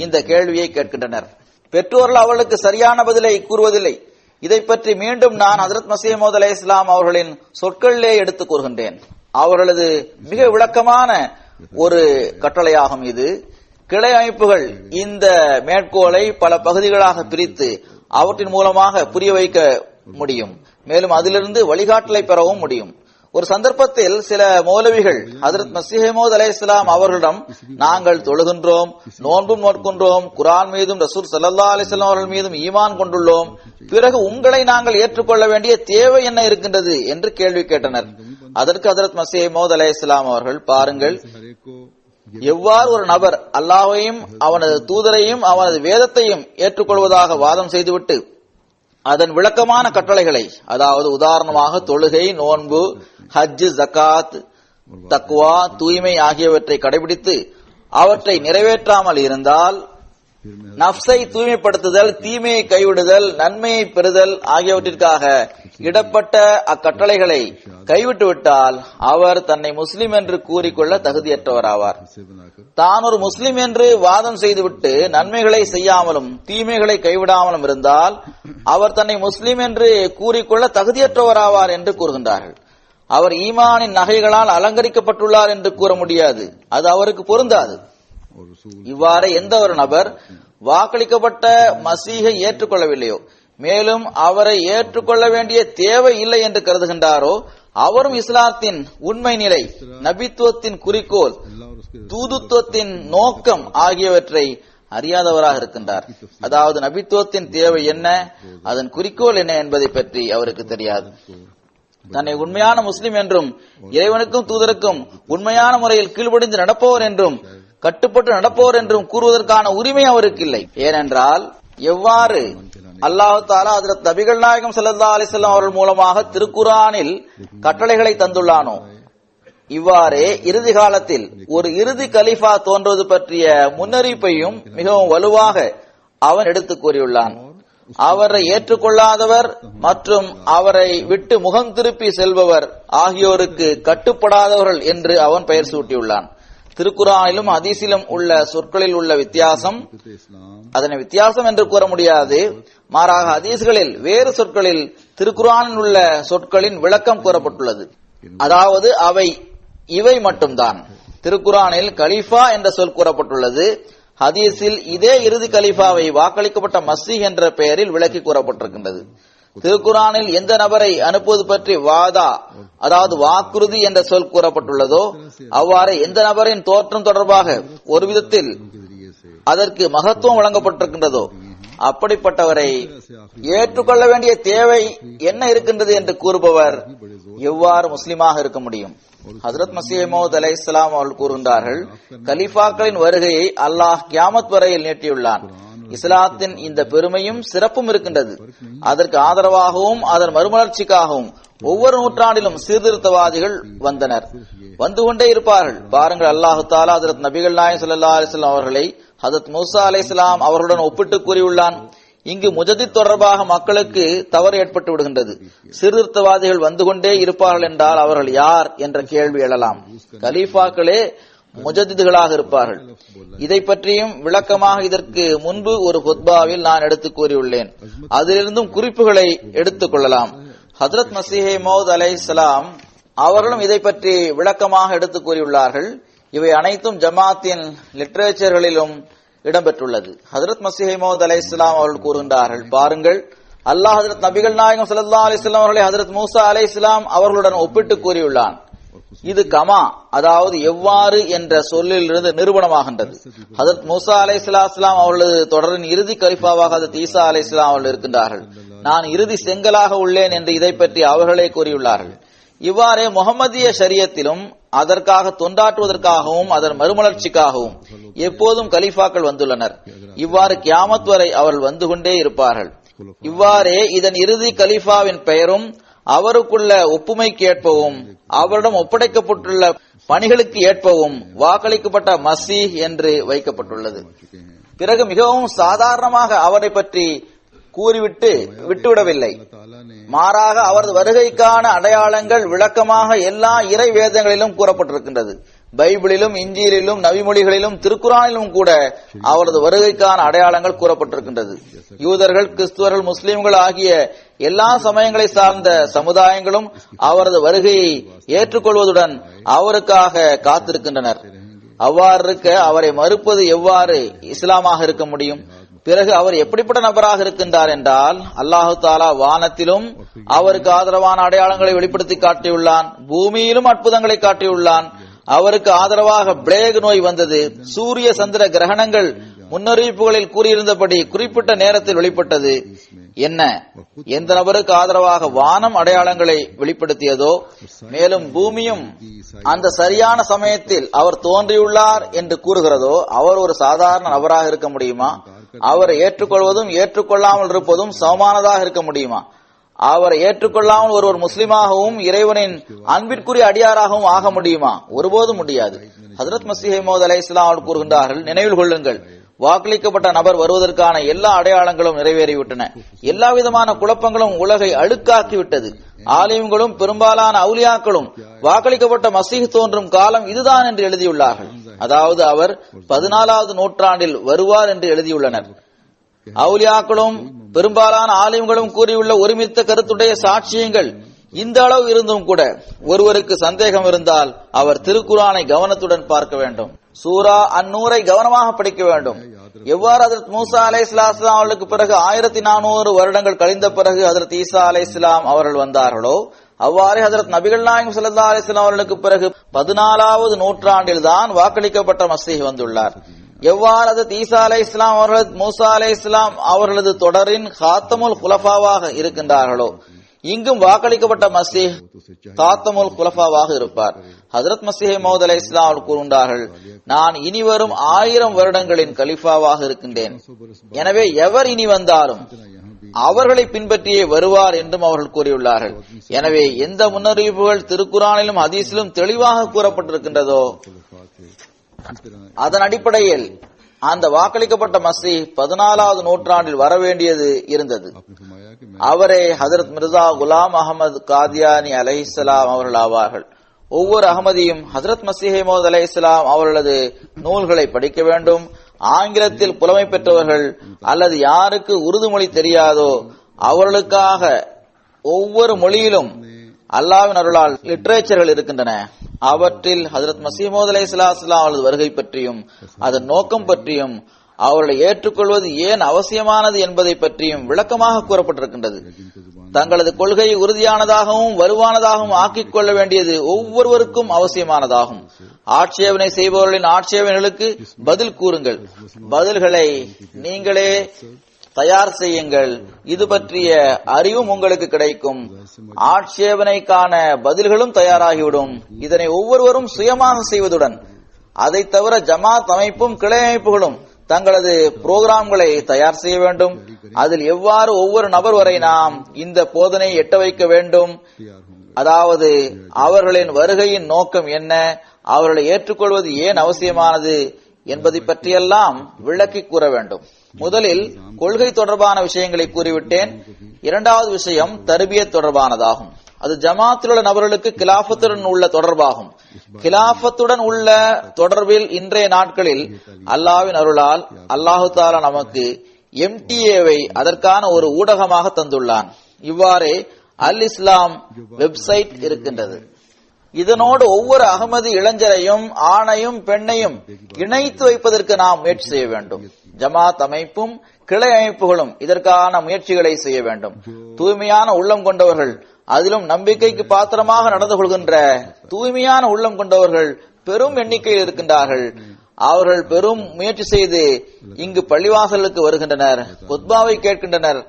இந்த கேள்வியை கேட்கின்றனர். பெற்றோர்கள் அவர்களுக்கு சரியான பதிலை கூறுவதில்லை. இதை பற்றி மீண்டும் நான் ஹஜ்ரத் மஸீஹ் மவ்ஊத் அலைஹிஸ்ஸலாம் அவர்களின் சொற்களிலே எடுத்து கூறுகின்றேன். அவர்களது மிக விளக்கமான ஒரு கட்டளையாகும் இது. கிளை அமைப்புகள் இந்த மேற்கோளை பல பகுதிகளாக பிரித்து அவற்றின் மூலமாக புரிய வைக்க முடியும். மேலும் அதிலிருந்து வழிகாட்டலை பெறவும் முடியும். ஒரு சந்தர்ப்பத்தில் சில மௌலவிகள் ஹஜ்ரத் மஸீஹ் மவ்ஊத் அலைஹிஸ்ஸலாம் அவர்களிடம், நாங்கள் தொழுகின்றோம், நோன்பும் நோட்கின்றோம், குர்ஆன் மீதும் ரசூல் ஸல்லல்லாஹு அலைஹி வஸல்லம் அவர்கள் மீதும் ஈமான் கொண்டுள்ளோம், பிறகு உங்களை நாங்கள் ஏற்றுக்கொள்ள வேண்டிய தேவை என்ன இருக்கின்றது என்று கேள்வி கேட்டனர். அதற்கு ஹஜ்ரத் மஸீஹ் மவ்ஊத் அலைஹிஸ்ஸலாம் அவர்கள், பாருங்கள், எவ்வாறு ஒரு நபர் அல்லாஹ்வையும் அவனது தூதரையும் அவனது வேதத்தையும் ஏற்றுக்கொள்வதாக வாதம் செய்துவிட்டு அதன் விளக்கமான கட்டளைகளை, அதாவது உதாரணமாக தொழுகை, நோன்பு, ஹஜ், ஜகாத், தக்வா, தூய்மை ஆகியவற்றை கடைபிடித்து அவற்றை நிறைவேற்றாமல் இருந்தால், நஃப்ஸை தூய்மைப்படுத்துதல், தீமையை கைவிடுதல், நன்மையை பெறுதல் ஆகியவற்றிற்காக இடப்பட்ட அக்கட்டளைகளை கைவிட்டு விட்டால் அவர் தன்னை முஸ்லிம் என்று கூறிக்கொள்ள தகுதியற்றவராவார். தான் ஒரு முஸ்லிம் என்று வாதம் செய்துவிட்டு நன்மைகளை செய்யாமலும் தீமைகளை கைவிடாமலும் இருந்தால் அவர் தன்னை முஸ்லிம் என்று கூறிக்கொள்ள தகுதியற்றவராவார் என்று கூறுகின்றார்கள். அவர் ஈமானின் நகைகளால் அலங்கரிக்கப்பட்டுள்ளார் என்று கூற முடியாது, அது அவருக்கு பொருந்தாது. இவ்வாறு எந்த ஒரு நபர் வாக்களிக்கப்பட்ட மசீஹை ஏற்றுக்கொள்ளவில்லையோ, மேலும் அவரை ஏற்றுக்கொள்ள வேண்டிய தேவை இல்லை என்று கருதுகின்றாரோ, அவரும் இஸ்லாத்தின் உண்மை நிலை, நபித்துவத்தின் குறிக்கோள், தூதுத்துவத்தின் நோக்கம் ஆகியவற்றை அறியாதவராக இருக்கின்றார். அதாவது நபித்துவத்தின் தேவை என்ன, அதன் குறிக்கோள் என்ன என்பதை பற்றி அவருக்கு தெரியாது. தன்னை உண்மையான முஸ்லிம் என்றும் இறைவனுக்கும் தூதருக்கும் உண்மையான முறையில் கீழ்ப்படிந்து நடப்பவர் என்றும் கட்டுப்பட்டு நடப்பவர் என்றும் கூறுவதற்கான உரிமை அவருக்கு இல்லை. ஏனென்றால் எவ்வாறு அல்லாஹ் தஆலா ஹஜ்ரத் நபிகள் நாயகம் ஸல்லல்லாஹு அலைஹி வஸல்லம் அவர்கள் மூலமாக திருக்குர்ஆனில் கட்டளைகளை தந்துள்ளானோ, இவ்வாறே இறுதி காலத்தில் ஒரு இறுதி கலீஃபா தோன்றுவது பற்றிய முன்னறிவிப்பையும் மிகவும் வலுவாக அவன் எடுத்துக் கூறியுள்ளான். அவரை ஏற்றுக்கொள்ளாதவர் மற்றும் அவரை விட்டு முகம் திருப்பி செல்பவர் ஆகியோருக்கு கட்டுப்படாதவர்கள் என்று அவன் பெயர் சூட்டியுள்ளான். திருக்குர்ஆனிலும் ஹதீஸிலும் உள்ள சொற்களில் உள்ள வித்தியாசம், அதனை வித்தியாசம் என்று கூற முடியாது. மாறாக ஹதீஸ்களில் வேறு சொற்களில் திருக்குர்ஆனில் உள்ள சொற்களின் விளக்கம் கூறப்பட்டுள்ளது. அதாவது அவை இவை மட்டும்தான். திருக்குர்ஆனில் கலீஃபா என்ற சொல் கூறப்பட்டுள்ளது. ஹதீஸில் இதே இறுதி கலீஃபாவை வாக்களிக்கப்பட்ட மஸீஹ் என்ற பெயரில் விளக்கி கூறப்பட்டிருக்கின்றது. திருக்குர்ஆனில் எந்த நபரை அனுப்புவது பற்றி வாதா, அதாவது வாக்குறுதி என்ற சொல் கூறப்பட்டுள்ளதோ, அவ்வாறு எந்த நபரின் தோற்றம் தொடர்பாக ஒரு விதத்தில் அதற்கு மகத்துவம் வழங்கப்பட்டிருக்கின்றதோ அப்படிப்பட்டவரை ஏற்றுக்கொள்ள வேண்டிய தேவை என்ன இருக்கின்றது என்று கூறுபவர் எவ்வாறு முஸ்லிமாக இருக்க முடியும்? ஹஜ்ரத் மஸீஹ் மவ்ஊத் அலைஹிஸ்ஸலாம் அவர்கள் கூறுகின்றார்கள், கலீஃபாக்களின் வருகையை அல்லாஹ் கியாமத் வரையில் நீட்டியுள்ளான். இஸ்லாத்தின் இந்த பெருமையும் சிறப்பும் இருக்கின்றது. அதற்கு ஆதரவாகவும் அதன் மறுமலர்ச்சிக்காகவும் ஒவ்வொரு நூற்றாண்டிலும் சீர்திருத்தவாதிகள் வந்தனர், வந்து கொண்டே இருப்பார்கள். பாருங்கள், அல்லாஹு தஆலா ஹஜ்ரத் நபிகள் நாயகம் ஸல்லல்லாஹு அலைஹி வஸல்லம் அவர்களை ஹஜ்ரத் மூசா அலைஹிஸ்ஸலாம் அவர்களுடன் ஒப்பிட்டு கூறியுள்ளான். இங்கு முஜதித் தொடர்பாக மக்களுக்கு தவறு ஏற்பட்டு விடுகின்றது. சீர்திருத்தவாதிகள் வந்து கொண்டே இருப்பார்கள் என்றால் அவர்கள் யார் என்ற கேள்வி எழலாம். கலீஃபாக்களே முஜதிதுகளாக இருப்பார்கள். இதை பற்றியும் விளக்கமாக இதற்கு முன்பு ஒரு ஹுத்பாவில் நான் எடுத்துக் கூறியுள்ளேன். அதிலிருந்தும் குறிப்புகளை எடுத்துக் கொள்ளலாம். ஹஜ்ரத் மஸீஹ் மவ்ஊத் அலைஹிஸ்ஸலாம் அவர்களும் இதை பற்றி விளக்கமாக எடுத்துக் கூறியுள்ளார்கள். இவை அனைத்தும் ஜமாத்தின் லிட்டரேச்சர்களிலும் இடம்பெற்றுள்ளது. ஹஜ்ரத் மஸீஹ் மவ்ஊத் அலைஹிஸ்ஸலாம் அவர்கள் கூறுகின்றார்கள், பாருங்கள், அல்லாஹ் ஹஜ்ரத் நபிகள் நாயகம் ஸல்லல்லாஹு அலைஹி வஸல்லம் அவர்களை ஹஜ்ரத் மூசா அலைஹிஸ்ஸலாம் அவர்களுடன் ஒப்பிட்டு கூறியுள்ளான். இது கமா, அதாவது எவ்வாறு என்ற சொல்லில் இருந்து நிரூபணமாகின்றது. ஹஜ்ரத் மூசா அலைஹிஸ்ஸலாம் அவர்களது தொடரின் இறுதி கலீஃபாவாக ஹஜ்ரத் ஈசா அலைஹிஸ்ஸலாம் அவர்கள் இருக்கின்றார்கள். நான் இறுதி செங்கலாக உள்ளேன் என்று இதை பற்றி அவர்களே கூறியுள்ளார்கள். இவ்வாறே முஹம்மதிய ஷரியத்திலும் அதற்காக தொண்டாற்றுவதற்காகவும் அதன் மறுமலர்ச்சிக்காகவும் எப்போதும் கலீஃபாக்கள் வந்துள்ளனர். இவ்வாறு கியாமத் வரை அவர்கள் வந்து கொண்டே இருப்பார்கள். இவ்வாறே இதன் இறுதி கலீஃபாவின் பெயரும் அவருக்குள்ள ஒப்புமைக்கு ஏற்பவும் அவரிடம் ஒப்படைக்கப்பட்டுள்ள பணிகளுக்கு ஏற்பவும் வாக்களிக்கப்பட்ட மஸீஹ் என்று வைக்கப்பட்டுள்ளது. பிறகு மிகவும் சாதாரணமாக அவரை பற்றி கூறிவிட்டு விட்டுவிடவில்லை. மாறாக அவரது வருகைக்கான அடையாளங்கள் விளக்கமாக எல்லா இறை வேதங்களிலும் கூறப்பட்டிருக்கின்றது. பைபிளிலும், இஞ்சியிலும், நபிமொழிகளிலும், திருக்குர்ஆனிலும் கூட அவரது வருகைக்கான அடையாளங்கள் கூறப்பட்டிருக்கின்றது. யூதர்கள், கிறிஸ்துவர்கள், முஸ்லிம்கள் ஆகிய எல்லா சமயங்களை சார்ந்த சமுதாயங்களும் அவரது வருகையை ஏற்றுக்கொள்வதுடன் அவருக்காக காத்திருக்கின்றனர். அவ்வாறு இருக்க அவரை மறுப்பது எவ்வாறு இஸ்லாமாக இருக்க முடியும்? பிறகு அவர் எப்படிப்பட்ட நபராக இருக்கின்றார் என்றால், அல்லாஹு தாலா வானத்திலும் அவருக்கு ஆதரவான அடையாளங்களை வெளிப்படுத்தி காட்டியுள்ளான், பூமியிலும் அற்புதங்களை காட்டியுள்ளான். அவருக்கு ஆதரவாக பிளேக் நோய் வந்தது. சூரிய சந்திர கிரகணங்கள் முன்னறிவிப்புகளில் கூறியிருந்தபடி குறிப்பிட்ட நேரத்தில் வெளிப்பட்டது. என்ன, எந்த நபருக்கு ஆதரவாக வானம் அடையாளங்களை வெளிப்படுத்தியதோ, மேலும் பூமியும் அந்த சரியான சமயத்தில் அவர் தோன்றியுள்ளார் என்று கூறுகிறதோ, அவர் ஒரு சாதாரண நபராக இருக்க முடியுமா? அவரை ஏற்றுக்கொள்வதும் ஏற்றுக்கொள்ளாமல் இருப்பதும் சமமானதாக இருக்க முடியுமா? அவரை ஏற்றுக்கொள்ளாமல் ஒருவர் முஸ்லிமாகவும் இறைவனின் அன்பிற்குரிய அடியாராகவும் ஆக முடியுமா? ஒருபோதும் முடியாது. ஹஜ்ரத் மஸீஹ் மவ்ஊத் அலைஹிஸ்ஸலாம் அவர்கள் கூறுகின்றார்கள், நினைவில் கொள்ளுங்கள், வாக்களிக்கப்பட்ட நபர் வருவதற்கான எல்லா அடையாளங்களும் நிறைவேறிவிட்டன. எல்லா விதமான குழப்பங்களும் உலகை அழுக்காக்கிவிட்டது. ஆலிம்களும் பெரும்பாலான அவுலியாக்களும் வாக்களிக்கப்பட்ட மசீஹ் தோன்றும் காலம் இதுதான் என்று எழுதியுள்ளார்கள். அதாவது அவர் 14வது நூற்றாண்டில் வருவார் என்று எழுதியுள்ளனர். அவுலியாக்களும் பெரும்பாலான ஆலிம்களும் கூறியுள்ள ஒருமித்த கருத்துடைய சாட்சியங்கள் இந்த அளவு இருந்தும் கூட ஒருவருக்கு சந்தேகம் இருந்தால் அவர் திருக்குர்ஆனை கவனத்துடன் பார்க்க வேண்டும். சூரா அன்-நூரை கவனமாக படிக்க வேண்டும். எவ்வாறு ஹஜ்ரத் மூசா அலைஹிஸ்ஸலாம் அவர்களுக்கு பிறகு 1400 வருடங்கள் கழிந்த பிறகு ஹஜ்ரத் ஈசா அலைஹிஸ்ஸலாம் அவர்கள் வந்தார்களோ, அவ்வாறு ஹஜ்ரத் நபிகள் நாயகம் ஸல்லல்லாஹு அலைஹி வஸல்லம் அவர்களுக்கு பிறகு 14வது நூற்றாண்டில் தான் வாக்களிக்கப்பட்ட மஸீஹ் வந்துள்ளார். எவ்வாறு ஹஜ்ரத் ஈசா அலைஹிஸ்ஸலாம் அவர்கள் மூசா அலைஹிஸ்ஸலாம் அவர்களது தொடரின் காத்தமுல் குலஃபாவாக இருக்கின்றார்களோ, இங்கும் வாக்களிக்கப்பட்ட மஸீஹ் காத்தமுல் குலஃபாவாக இருப்பார். ஹஜ்ரத் மஸீஹ் மவ்ஊத் அலைஹிஸ்ஸலாம் அவர்கள் கூறுகின்றார்கள், நான் இனிவரும் 1000 வருடங்களின் கலிஃபாவாக இருக்கின்றேன். எனவே எவர் இனி வந்தாலும் அவர்களை பின்பற்றியே வருவார் என்றும் அவர்கள் கூறியுள்ளார்கள். எனவே எந்த முன்னறிவிப்புகள் திருக்குர்ஆனிலும் ஹதீஸிலும் தெளிவாக கூறப்பட்டிருக்கின்றதோ அதன் அடிப்படையில் அந்த வாக்களிக்கப்பட்ட மஸீஹ் 14வது நூற்றாண்டில் வரவேண்டியது இருந்தது. அவரே ஹஜ்ரத் மிர்சா குலாம் அஹமது காதியானி அலைஹிஸ்ஸலாம் அவர்கள் ஆவார்கள். ஒவ்வொரு அகமதியும் ஹஜ்ரத் மஸீஹ் மவ்ஊத் அலைஹிஸ்ஸலாம் அவர்களது நூல்களை படிக்க வேண்டும். ஆங்கிலத்தில் புலமை பெற்றவர்கள் அல்லது யாருக்கு உருது மொழி தெரியாதோ அவர்களுக்காக ஒவ்வொரு மொழியிலும் அல்லாஹ்வின் அருளால் லிட்டரேச்சர்கள் இருக்கின்றன. அவற்றில் ஹஜ்ரத் மஸீஹ் மவ்ஊத் அலைஹிஸ்ஸலாம் அவர்களது வருகை பற்றியும் அதன் நோக்கம் பற்றியும் அவர்களை ஏற்றுக்கொள்வது ஏன் அவசியமானது என்பதை பற்றியும் விளக்கமாக கூறப்பட்டிருக்கின்றது. தங்களது கொள்கையை உறுதியானதாகவும் வலுவானதாகவும் ஆக்கிக் கொள்ள வேண்டியது ஒவ்வொருவருக்கும் அவசியமானதாகும். ஆட்சேபனை செய்பவர்களின் ஆட்சேபனைகளுக்கு பதில் கூறுங்கள். பதில்களை நீங்களே தயார் செய்யுங்கள். இது பற்றிய அறிவும் உங்களுக்கு கிடைக்கும். ஆட்சேபனைக்கான பதில்களும் தயாராகிவிடும். இதனை ஒவ்வொருவரும் சுயமாக செய்வதுடன் அதை தவிர ஜமாத் அமைப்பும் கிளை அமைப்புகளும் தங்களது புரோகிராம்களை தயார் செய்ய வேண்டும். அதில் எவ்வாறு ஒவ்வொரு நபர் வரை நாம் இந்த போதனையை எட்ட வைக்க வேண்டும், அதாவது அவர்களின் வருகையின் நோக்கம் என்ன, அவர்களை ஏற்றுக்கொள்வது ஏன் அவசியமானது என்பதை பற்றியெல்லாம் விளக்கி கூற வேண்டும். முதலில் கொள்கை தொடர்பான விஷயங்களை கூறிவிட்டேன். இரண்டாவது விஷயம் தர்பியத் தொடர்பானதாகும். அது ஜமாத்தில் உள்ள நபர்களுக்கு கிலாஃபத்துடன் உள்ள தொடர்பாகும். கிலாஃபத்துடன் உள்ள தொடர்பில் இன்றைய நாட்களில் அல்லாஹ்வின் அருளால் அல்லாஹு தஆலா நமக்கு MTA-வை அதற்கான ஒரு ஊடகமாக தந்துள்ளான். இவ்வாறே அல் இஸ்லாம் வெப்சைட் இருக்கின்றது. இதனோடு ஒவ்வொரு அகமதி இளைஞரையும் ஆணையும் பெண்ணையும் இணைத்து வைப்பதற்கு நாம் முயற்சி செய்ய வேண்டும். ஜமாத் அமைப்பும் கிளை அமைப்புகளும் இதற்கான முயற்சிகளை செய்ய வேண்டும். தூய்மையான உள்ளம் கொண்டவர்கள், அதிலும் நம்பிக்கைக்கு பாத்திரமாக நடந்து கொள்கின்ற தூய்மையான உள்ளம் கொண்டவர்கள் பெரும் எண்ணிக்கையில் இருக்கின்றார்கள். அவர்கள் பெரும் முயற்சி செய்து இங்கு பள்ளிவாசலுக்கு வருகின்றனர், குத்பாவை கேட்கின்றனர்.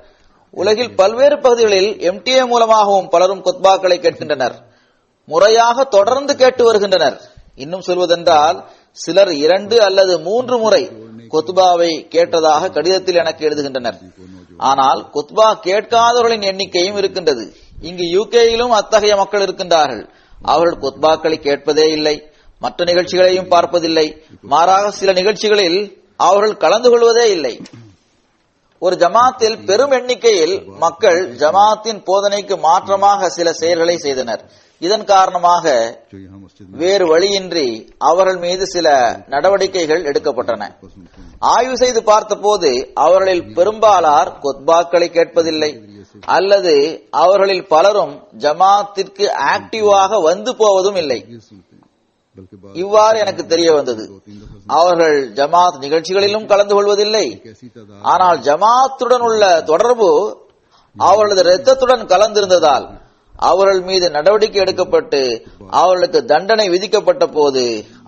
உலகில் பல்வேறு பகுதிகளில் MTA மூலமாகவும் பலரும் குத்பாக்களை கேட்கின்றனர். முறையாக தொடர்ந்து கேட்டு வருகின்றனர். இன்னும் சொல்வதென்றால் சிலர் 2 அல்லது 3 முறை குத்பாவை கேட்டதாக கடிதத்தில் எனக்கு எழுதுகின்றனர். ஆனால் குத்பா கேட்காதவர்களின் எண்ணிக்கையும் இருக்கின்றது. இங்கு UK-யிலும் அத்தகைய மக்கள் இருக்கின்றார்கள். அவர்கள் குத்பாக்களை கேட்பதே இல்லை, மற்ற நிகழ்ச்சிகளையும் பார்ப்பதில்லை. மாறாக சில நிகழ்ச்சிகளில் அவர்கள் கலந்து கொள்வதே இல்லை. ஒரு ஜமாத்தில் பெரும் எண்ணிக்கையில் மக்கள் ஜமாத்தின் போதனைக்கு மாற்றமாக சில செயல்களை செய்தனர். இதன் காரணமாக வேறு வழியின்றி அவர்கள் மீது சில நடவடிக்கைகள் எடுக்கப்பட்டன. ஆய்வு செய்து பார்த்தபோது அவர்களில் பெரும்பாலார் குத்பாக்களை கேட்பதில்லை, அல்லது அவர்களில் பலரும் ஜமாத்திற்கு ஆக்டிவாக வந்து போவதும் இல்லை. இவ்வாறு எனக்கு தெரிய வந்தது. அவர்கள் ஜமாத் நிகழ்ச்சிகளிலும் கலந்து கொள்வதில்லை. ऐसी तादाद ஆனால் ஜமாத்துடன் உள்ள தொடர்பு அவர்களது இரத்தத்துடன் கலந்திருந்ததால் அவர்கள் மீது நடவடிக்கை எடுக்கப்பட்டு அவர்களுக்கு தண்டனை விதிக்கப்பட்ட போது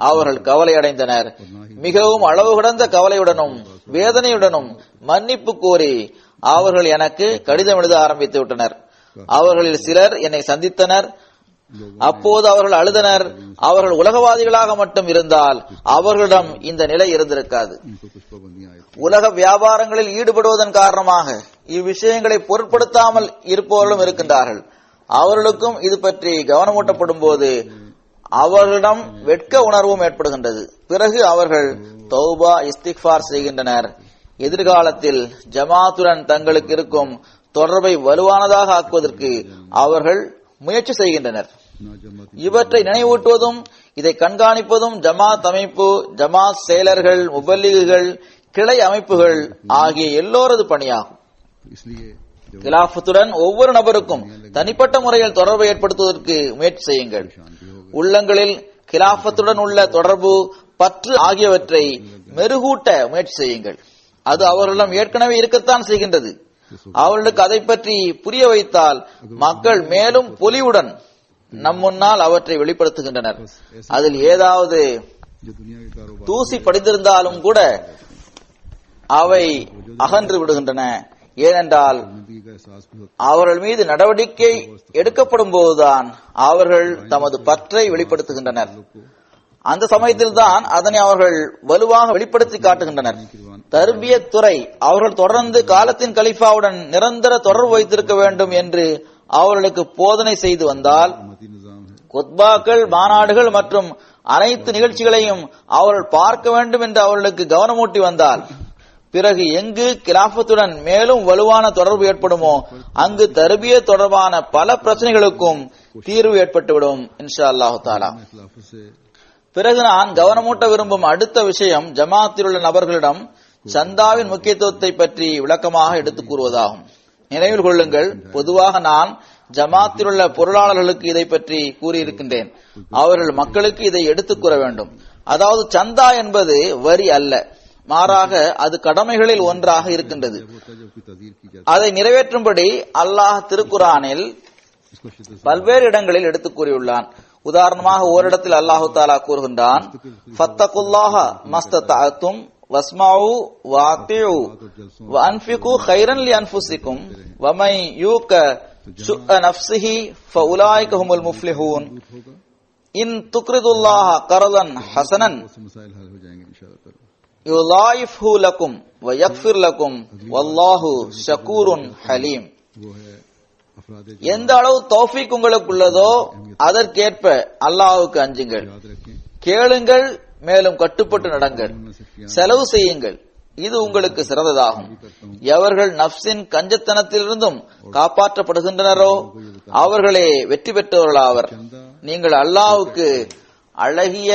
அவர்கள் கவலை அடைந்தனர். மிகவும் அளவு கடந்த கவலையுடனும் வேதனையுடனும் மன்னிப்பு கோரி அவர்கள் எனக்கு கடிதம் எழுத ஆரம்பித்து விட்டனர். அவர்களில் சிலர் என்னை சந்தித்தனர். அப்போது அவர்கள் அழுதனர். அவர்கள் உலகவாதிகளாக மட்டும் இருந்தால் அவர்களிடம் இந்த நிலை இருந்திருக்காது. इनको कुछ पाबंदियां आई थी। உலக வியாபாரங்களில் ஈடுபடுவதன் காரணமாக இவ்விஷயங்களை பொருட்படுத்தாமல் இருப்பவர்களும் இருக்கின்றார்கள். அவர்களுக்கும் இது பற்றி கவனமூட்டப்படும் போது அவர்களிடம் வெட்க உணர்வும் ஏற்படுகின்றது. பிறகு அவர்கள் தௌபா இஸ்திக்ஃபார் செய்கின்றனர். எதிர்காலத்தில் ஜமாத்துடன் தங்களுக்கு இருக்கும் தொடர்பை வலுவானதாக ஆக்குவதற்கு அவர்கள் முயற்சி செய்கின்றனர். ना जमात இவற்றை நினைவூட்டுவதும் இதை கண்காணிப்பதும் ஜமாத் அமைப்பு, ஜமாத் செயலர்கள், முபல்லிகுகள், கிளை அமைப்புகள் ஆகிய எல்லோரது பணியாகும். इसलिए जब கிலாஃபத்துடன் ஒவ்வொரு நபருக்கும் தனிப்பட்ட முறையில் தொடர்பை ஏற்படுத்துவதற்கு முயற்சி செய்யுங்கள். உள்ளங்களில் கிலாஃபத்துடன் உள்ள தொடர்பு, பற்று ஆகியவற்றை மெருகூட்ட முயற்சி செய்யுங்கள். அது அவர்களிடம் ஏற்கனவே இருக்கத்தான் செய்கின்றது. அவர்களுக்கு அதை பற்றி புரிய வைத்தால் மக்கள் மேலும் பொலிவுடன் நம் முன்னால் அவற்றை வெளிப்படுத்துகின்றனர். அதில் ஏதாவது जो दुनिया के कारोबार தூசி படிந்திருந்தாலும் கூட அவை அகன்று விடுகின்றன. ஏனென்றால் जिंदगी का एहसास भी होता அவர்கள் மீது நடவடிக்கை எடுக்கப்படும் போதுதான் அவர்கள் தமது பற்றை வெளிப்படுத்துகின்றனர். அந்த சமயத்தில்தான் அதனை அவர்கள் வலுவாக வெளிப்படுத்தி காட்டுகின்றனர். தர்பியத் துறை அவர்கள் தொடர்ந்து காலத்தின் கலீஃபாவுடன் நிரந்தர தொடர்பு வைத்திருக்க வேண்டும் என்று அவர்களுக்கு போதனை செய்து வந்தால், हुकूमती निजाम है। குத்பாக்கள், மாநாடுகள் மற்றும் அனைத்து நிகழ்ச்சிகளையும் அவர்கள் பார்க்க வேண்டும் என்று அவர்களுக்கு கவனமூட்டி வந்தால், பிறகு எங்கு கிலாஃபத்துடன் மேலும் வலுவான தொடர்பு ஏற்படுமோ அங்கு தர்பியத் தொடர்பான பல பிரச்சனைகளுக்கும் தீர்வு ஏற்பட்டுவிடும் இன்ஷா அல்லாஹு தாலா. खिलाफत से பிறகு நான் கவனமூட்ட விரும்பும் அடுத்த விஷயம் ஜமாத்தில் உள்ள நபர்களிடம் சந்தாவின் முக்கியத்துவத்தை பற்றி விளக்கமாக எடுத்துக் கூறுவதாகும். நினைவில் கொள்ளுங்கள், பொதுவாக நான் ஜமாத்தில் உள்ள பொருளாளர்களுக்கு இதை பற்றி கூறியிருக்கின்றேன். அவர்கள் மக்களுக்கு இதை எடுத்துக் கூற வேண்டும். அதாவது சந்தா என்பது வரி அல்ல, மாறாக அது கடமைகளில் ஒன்றாக இருக்கின்றது. होता है जब कोई तदीर की जाती அதை நிறைவேற்றும்படி அல்லாஹ் திருக்குரானில் है इसको शिद्दत से பல்வேறு இடங்களில் எடுத்துக் கூறியுள்ளான். உதாரணமாக ஓரிடத்தில் அல்லாஹு தாலா கூறுகின்றான், ஃபத்தகுல்லாஹ மஸ்ததஅத்தும் வஸ்மஉ வஅத்திஉ வஅன்ஃபிகு கைரன் லிஅன்ஃபுசிக்கும் வமன் யூக ஷுஅ நஃப்ஸிஹி ஃபஉலாயிக ஹுமுல் முஃப்லிஹூன் होगा இன் துக்ரிதுல்லாஹ கர்தன் ஹஸனன் उससे मसाइल हल हो जाएंगे इंशाअल्लाह। யுலாயிஃபு லக்கும் வயக்ஃபிர் லக்கும் வல்லாஹு ஷக்கூருன் ஹலீம். वो है अफराद எந்த அளவு தௌஃபீக் உங்களுக்கு உள்ளதோ அதற்கேற்ப அல்லாஹ்வுக்கு அஞ்சுங்கள், याद रखें கேளுங்கள், மேலும் கட்டுப்பட்டு நடங்கள், செலவு செய்யுங்கள், இது உங்களுக்கு சிறந்ததாகும். எவர்கள் நஃப்ஸின் கஞ்சத்தனத்திலிருந்தும் காப்பாற்றப்படுகின்றனரோ அவர்களே வெற்றி பெற்றவர்களாவர். நீங்கள் அல்லாஹ்வுக்கு அழகிய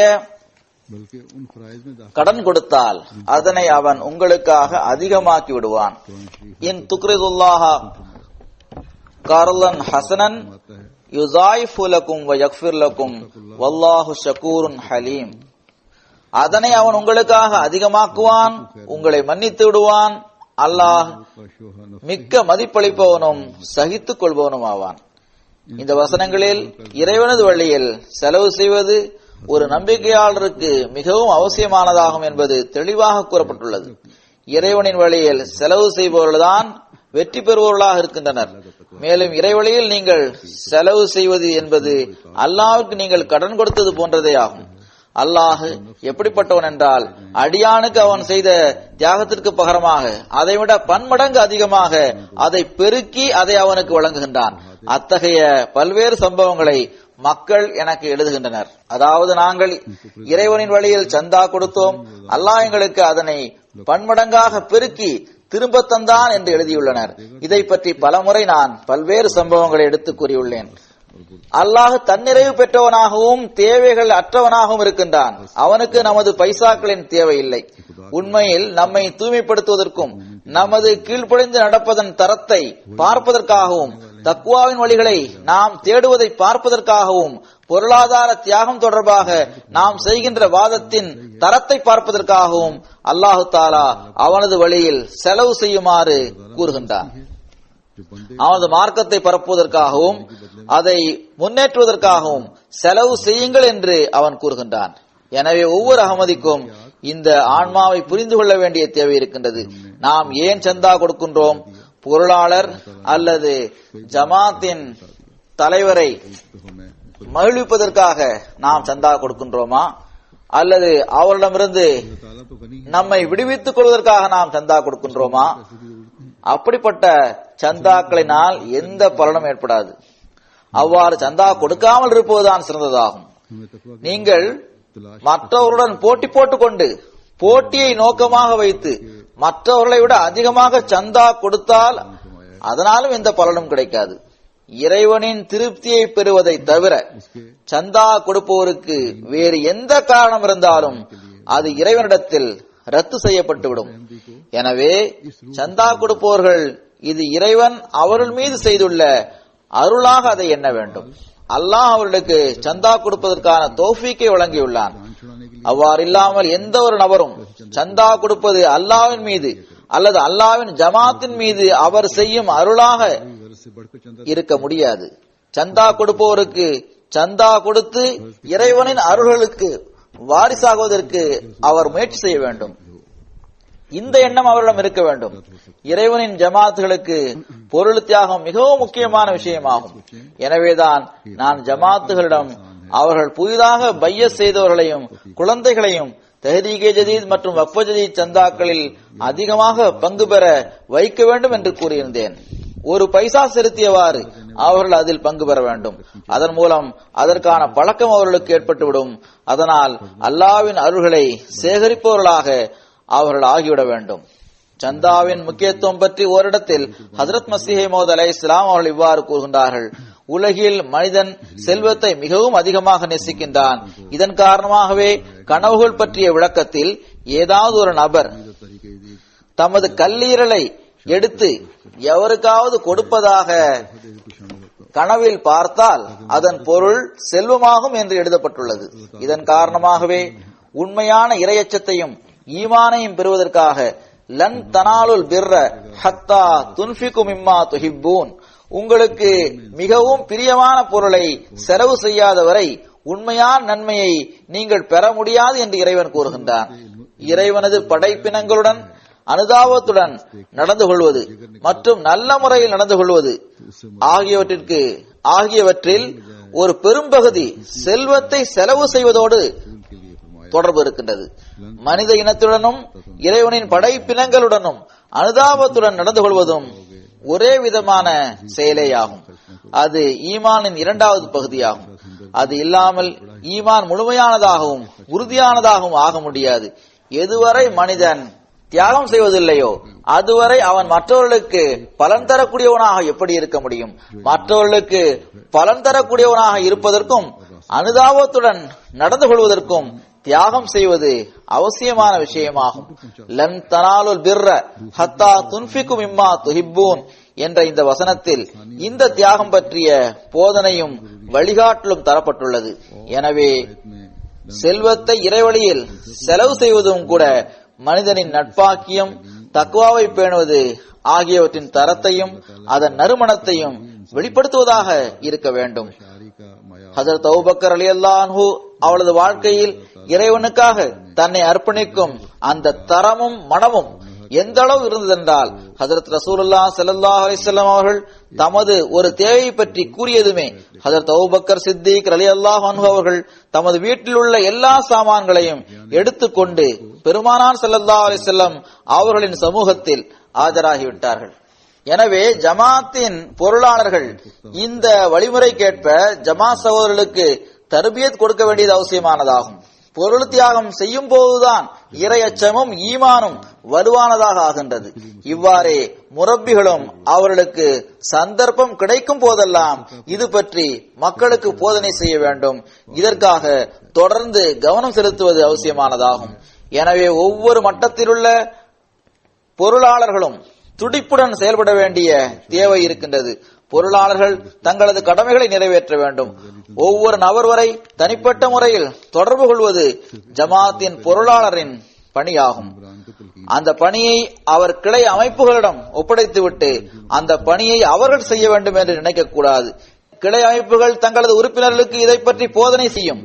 बल्कि उन फराइज में दाखिल கடன் கொடுத்தால் அதனை அவன் உங்களுக்காக அதிகமாக்கி விடுவான். இன் துக்ரிதுல்லாஹ கர்லன் ஹஸனன் आता है யுஸாயிஃபு லக்கும் வ யக்ஃபிர் லக்கும் வல்லாஹு ஷக்கூருன் ஹலீம். அதனை அவன் உங்களுக்காக அதிகமாக்குவான், உங்களை மன்னித்து விடுவான். அல்லாஹ் शोहा மிக்க மதிப்பளிப்பவனும் சகித்துக் கொள்பவனும் ஆவான். இந்த வசனங்களில் இறைவனது வழியில் செலவு செய்வது ஒரு நம்பிக்கையாளருக்கு மிகவும் அவசியமானதாகும் என்பது தெளிவாக கூறப்பட்டுள்ளது. இறைவனின் வழியில் செலவு செய்பவர்கள்தான் வெற்றி பெறுபவர்களாக இருக்கின்றனர். மேலும் இறைவழியில் நீங்கள் செலவு செய்வது என்பது அல்லாஹ்வுக்கு நீங்கள் கடன் கொடுத்தது போன்றதே ஆகும். அல்லாஹ் எப்படிப்பட்டவன் என்றால், அடியானுக்கு அவன் செய்த தியாகத்திற்கு பகரமாக அதைவிட பன்மடங்கு அதிகமாக அதை பெருக்கி அதை அவனுக்கு வழங்குகின்றான். அத்தகைய பல்வேறு சம்பவங்களை மக்கள் எனக்கு எழுதுகின்றனர். அதாவது நாங்கள் இறைவனின் வழியில் சந்தா கொடுத்தோம், அல்லாஹ் எங்களுக்கு அதனை பன்மடங்காக பெருக்கி திரும்ப தந்தான் என்று எழுதியுள்ளனர். இதை பற்றி பலமுறை நான் பல்வேறு சம்பவங்களை எடுத்து கூறியுள்ளேன். அல்லாஹ் தன்னிறைவு பெற்றவனாகவும் தேவைகள் அற்றவனாகவும் இருக்கின்றான். அவனுக்கு நமது பைசாக்களின் தேவையில்லை. உண்மையில் நம்மை தூய்மைப்படுத்துவதற்கும் நமது கீழ்ப்படிந்து நடப்பதன் தரத்தை பார்ப்பதற்காகவும் தக்வாவின் வழிகளை நாம் தேடுவதை பார்ப்பதற்காகவும் பொருளாதார தியாகம் தொடர்பாக நாம் செய்கின்ற வாதத்தின் தரத்தை பார்ப்பதற்காகவும் அல்லாஹு தாலா அவனது வழியில் செலவு செய்யுமாறு கூறுகின்றான். அவனது மார்க்கத்தை பரப்புவதற்காகவும் அதை முன்னேற்றுவதற்காகவும் செலவு செய்யுங்கள் என்று அவன் கூறுகின்றான். எனவே ஒவ்வொரு அகமதிக்கும் இந்த ஆன்மாவை புரிந்து கொள்ள வேண்டிய தேவை இருக்கின்றது. நாம் ஏன் சந்தா கொடுக்கின்றோம்? பொருளாளர் அல்லது ஜமாத்தின் தலைவரை மகிழ்விப்பதற்காக நாம் சந்தா கொடுக்கின்றோமா, அல்லது அவரிடமிருந்து நம்மை விடுவித்துக் கொள்வதற்காக நாம் சந்தா கொடுக்கின்றோமா? அப்படிப்பட்ட சந்தாக்களினால் எந்த பலனும் ஏற்படாது. அவ்வாறு சந்தா கொடுக்காமல் இருப்பதுதான் சிறந்ததாகும். நீங்கள் மற்றவர்களுடன் போட்டி போட்டுக்கொண்டு போட்டியை நோக்கமாக வைத்து மற்றவர்களை விட அதிகமாக சந்தா கொடுத்தால் அதனாலும் எந்த பலனும் கிடைக்காது. இறைவனின் திருப்தியை பெறுவதை தவிர சந்தா கொடுப்பவருக்கு வேறு எந்த காரணம் இருந்தாலும் அது இறைவனிடத்தில் ரத்து செய்யப்பட்டுவிடும். எனவே சந்தா கொடுப்பவர்கள் இது இறைவன் அவர்கள் மீது செய்துள்ள அருளாக அதை எண்ண வேண்டும். அல்லாஹ் அவர்களுக்கு சந்தா கொடுப்பதற்கான தௌஃபீக்கை வழங்கியுள்ளான். அவ்வாறு இல்லாமல் எந்த ஒரு நபரும் சந்தா கொடுப்பது அல்லாஹ்வின் மீது அல்லது அல்லாஹ்வின் ஜமாத்தின் மீது அவர் செய்யும் அருளாக இருக்க முடியாது. சந்தா கொடுப்பவருக்கு சந்தா கொடுத்து இறைவனின் அருள்களுக்கு வாரிசாகுவதற்கு அவர் முயற்சி செய்ய வேண்டும். இந்த எண்ணம் அவரிடம் இருக்க வேண்டும். இறைவனின் ஜமாத்துகளுக்கு பொருள் தியாகம் மிகவும் முக்கியமான விஷயமாகும். எனவேதான் நான் ஜமாத்துகளிடம் அவர்கள் புதிதாக பைய செய்தவர்களையும் குழந்தைகளையும் தஹ்ரீகே ஜதீத் மற்றும் வக்ஃப் ஜதீத் சந்தாக்களில் அதிகமாக பங்கு பெற வைக்க வேண்டும் என்று கூறியிருந்தேன். ஒரு பைசா செலுத்தியவாறு அவர்கள் அதில் பங்கு பெற வேண்டும். அதன் மூலம் அதற்கான பழக்கம் அவர்களுக்கு ஏற்பட்டுவிடும். அதனால் அல்லாஹ்வின் அருள்களை சேகரிப்பவர்களாக அவர்கள் ஆகிவிட வேண்டும். சந்தாவின் முக்கியத்துவம் பற்றி ஓரிடத்தில் ஹஜ்ரத் மஸீஹ் மவ்ஊத் அலைஹிஸ்ஸலாம் அவர்கள் இவ்வாறு கூறுகின்றார்கள்: உலகில் மனிதன் செல்வத்தை மிகவும் அதிகமாக நேசிக்கின்றான். இதன் காரணமாகவே கனவுகள் பற்றிய விளக்கத்தில் ஏதாவது ஒரு நபர் தமது கல்லீரலை எடுத்து எவருக்காவது கொடுப்பதாக கனவில் பார்த்தால் அதன் பொருள் செல்வமாகும் என்று எழுதப்பட்டுள்ளது. இதன் காரணமாகவே உண்மையான இறையச்சத்தையும் ஈமானையும் பெறுவதற்காக லன் தனாலுல் பிர்ர ஹத்தா துன்ஃபிகு மிம்மா துஹிப்பூன், உங்களுக்கு மிகவும் பிரியமான பொருளை செலவு செய்யாதவரை உண்மையான நன்மையை நீங்கள் பெற முடியாது என்று இறைவன் கூறுகின்றான். இறைவனது படைப்பினங்களுடன் அனுதாபத்துடன் நடந்து கொள்வது மற்றும் நல்ல முறையில் நடந்து கொள்வது ஆகியவற்றில் ஒரு பெரும்பகுதி செல்வத்தை செலவு செய்வதோடு தொடர்பு இருக்கின்றது. மனித இனத்துடனும் இறைவனின் படைப்பினங்களுடனும் அனுதாபத்துடன் நடந்து கொள்வதும் ஒரே விதமான செயலேயாகும். அது ஈமானின் இரண்டாவது பகுதியாகும். அது இல்லாமல் ஈமான் முழுமையானதாகவும் உறுதியானதாகவும் ஆக முடியாது. எதுவரை மனிதன் தியாகம் செய்வதில்லையோ அதுவரை அவன் மற்றவர்களுக்கு பலன் தரக்கூடியவனாக எப்படி இருக்க முடியும்? மற்றவர்களுக்கு பலன் தரக்கூடியவனாக இருப்பதற்கும் அனுதாபத்துடன் நடந்து கொள்வதற்கும் தியாகம் செய்வது அவசியமான விஷயமாகும். லன் தனாலுல் பிர்ர ஹத்தா துன்ஃபிகு மிம்மா துஹிப்பூன் என்ற இந்த வசனத்தில் இந்த தியாகம் பற்றிய போதனையும் வழிகாட்டலும் தரப்பட்டுள்ளது. எனவே செல்வத்தை இறைவழியில் செலவு செய்வதும் கூட மனிதனின் நட்பாக்கியம், தக்வாவை பேணுவது ஆகியவற்றின் தரத்தையும் அதன் நறுமணத்தையும் வெளிப்படுத்துவதாக இருக்க வேண்டும். ஹஜ்ரத் அபூபக்கர் ரலியல்லாஹு அன்ஹு அவளது வாழ்க்கையில் இறைவனுக்காக தன்னை அர்ப்பணிக்கும் அந்த தரமும் மனமும் எந்த அளவு இருந்ததென்றால் ஹஜ்ரத் ரசூலுல்லாஹ் ஸல்லல்லாஹு அலைஹி வஸல்லம் அவர்கள் தமது ஒரு தேவை பற்றி கூறியதுமே ஹஜ்ரத் அபூபக்கர் சித்திக் ரலியல்லாஹு அன்ஹு அவர்கள் தமது வீட்டில் உள்ள எல்லா சாமான்களையும் எடுத்துக்கொண்டு பெருமானார் ஸல்லல்லாஹு அலைஹி வஸல்லம் அவர்களின் சமூகத்தில் ஆஜராகிவிட்டார்கள். எனவே ஜமாத்தின் பொருளாளர்கள் இந்த வழிமுறைக்கேற்ப ஜமாத் சகோதரர்களுக்கு தர்பியத் கொடுக்க வேண்டியது அவசியமானதாகும். பொருள் தியாகம் செய்யும் போதுதான் இறை அச்சமும் ஈமானும் வலுவானதாக ஆகின்றது. இவ்வாறே முரப்பிகளும் அவர்களுக்கு சந்தர்ப்பம் கிடைக்கும் போதெல்லாம் இது பற்றி மக்களுக்கு போதனை செய்ய வேண்டும். இதற்காக தொடர்ந்து கவனம் செலுத்துவது அவசியமானதாகும். எனவே ஒவ்வொரு மட்டத்திலுள்ள பொருளாளர்களும் துடிப்புடன் செயல்பட வேண்டிய தேவை இருக்கின்றது. பொருளாளர்கள் தங்களது கடமைகளை நிறைவேற்ற வேண்டும். ஒவ்வொரு நபர் வரை தனிப்பட்ட முறையில் தொடர்பு கொள்வது ஜமாத்தின் பொருளாளரின் பணியாகும். அந்த பணியை அவர் கிளை அமைப்புகளிடம் ஒப்படைத்துவிட்டு அந்த பணியை அவர்கள் செய்ய வேண்டும் என்று நினைக்கக்கூடாது. கிளை அமைப்புகள் தங்களது உறுப்பினர்களுக்கு இதை பற்றி போதனை செய்யும்.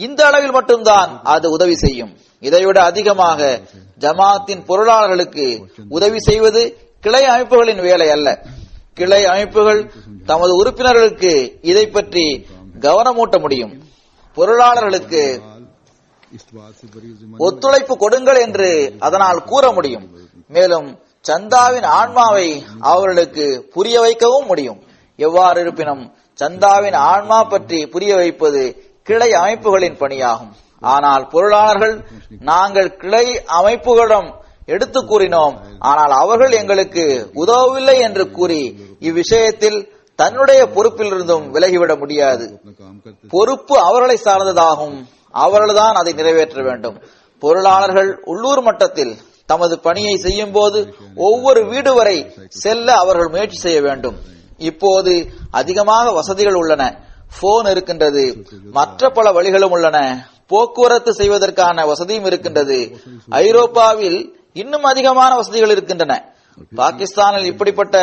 இந்த அளவில் மட்டும்தான் அது உதவி செய்யும். இதைவிட அதிகமாக ஜமாத்தின் பொருளாளர்களுக்கு உதவி செய்வது கிளை அமைப்புகளின் வேலை அல்ல. கிளை அமைப்புகள் தமது உறுப்பினர்களுக்கு இதை பற்றி கவனமூட்ட முடியும். பொருளாளர்களுக்கு ஒத்துழைப்பு கொடுங்கள் என்று அதனால் கூற முடியும். மேலும் சந்தாவின் ஆன்மாவை அவர்களுக்கு புரிய வைக்கவும் முடியும். எவ்வாறு இருப்பினும் சந்தாவின் ஆன்மா பற்றி புரிய வைப்பது கிளை அமைப்புகளின் பணியாகும். ஆனால் பொருளாளர்கள் நாங்கள் கிளை அமைப்புகளிடம் எடுத்து கூறினோம், ஆனால் அவர்கள் எங்களுக்கு உதவவில்லை என்று கூறி இவ்விஷயத்தில் தன்னுடைய பொறுப்பிலிருந்தும் விலகிவிட முடியாது. பொறுப்பு அவர்களை சார்ந்ததாகும். அவர்கள்தான் அதை நிறைவேற்ற வேண்டும். பொருளாளர்கள் உள்ளூர் மட்டத்தில் தமது பணியை செய்யும் போது ஒவ்வொரு வீடு வரை செல்ல அவர்கள் முயற்சி செய்ய வேண்டும். இப்போது அதிகமாக வசதிகள் உள்ளன. போன் இருக்கின்றது, மற்ற பல வழிகளும் உள்ளன. போக்குவரத்து செய்வதற்கான வசதியும் இருக்கின்றது. ஐரோப்பாவில் இன்னும் அதிகமான வசதிகள் இருக்கின்றன. பாகிஸ்தானில் இப்படிப்பட்ட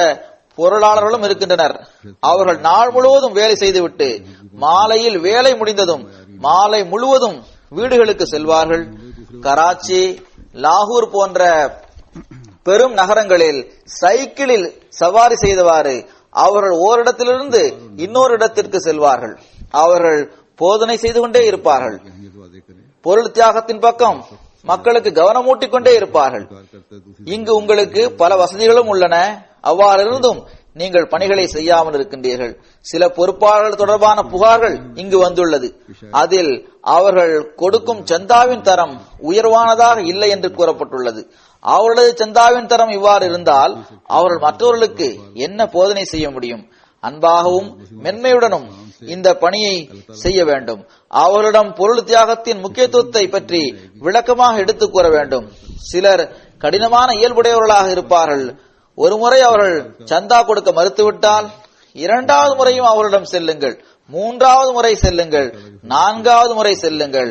பொருளாளர்களும் இருக்கின்றனர். அவர்கள் நாள் முழுவதும் வேலை செய்துவிட்டு மாலையில் வேலை முடிந்ததும் மாலை முழுவதும் வீடுகளுக்கு செல்வார்கள். கராச்சி, லாகூர் போன்ற பெரும் நகரங்களில் சைக்கிளில் சவாரி செய்தவாறு அவர்கள் ஓரிடத்திலிருந்து இன்னொரு இடத்திற்கு செல்வார்கள். அவர்கள் போதனை செய்து கொண்டே இருப்பார்கள். பொருள் தியாகத்தின் பக்கம் மக்களுக்கு கவனமூட்டிக் கொண்டே இருப்பார்கள். இங்கு உங்களுக்கு பல வசதிகளும் உள்ளன. அவ்வாறு இருந்தும் நீங்கள் பணிகளை செய்யாமல் இருக்கின்றீர்கள். சில பொறுப்பாளர்கள் தொடர்பான புகார்கள் இங்கு வந்துள்ளது. அதில் அவர்கள் கொடுக்கும் சந்தாவின் தரம் உயர்வானதாக இல்லை என்று கூறப்பட்டுள்ளது. அவர்களது சந்தாவின் தரம் இவ்வாறு இருந்தால் அவர்கள் மற்றவர்களுக்கு என்ன போதனை செய்ய முடியும்? அன்பாகவும் மென்மையுடனும் இந்த பணியை செய்ய வேண்டும். அவர்களிடம் பொருள் தியாகத்தின் முக்கியத்துவத்தை பற்றி விளக்கமாக எடுத்துக் கூற வேண்டும். சிலர் கடினமான இயல்புடையவர்களாக இருப்பார்கள். ஒரு முறை அவர்கள் சந்தா கொடுக்க மறுத்துவிட்டால் இரண்டாவது முறையும் அவர்களிடம் செல்லுங்கள், மூன்றாவது முறை செல்லுங்கள், நான்காவது முறை செல்லுங்கள்.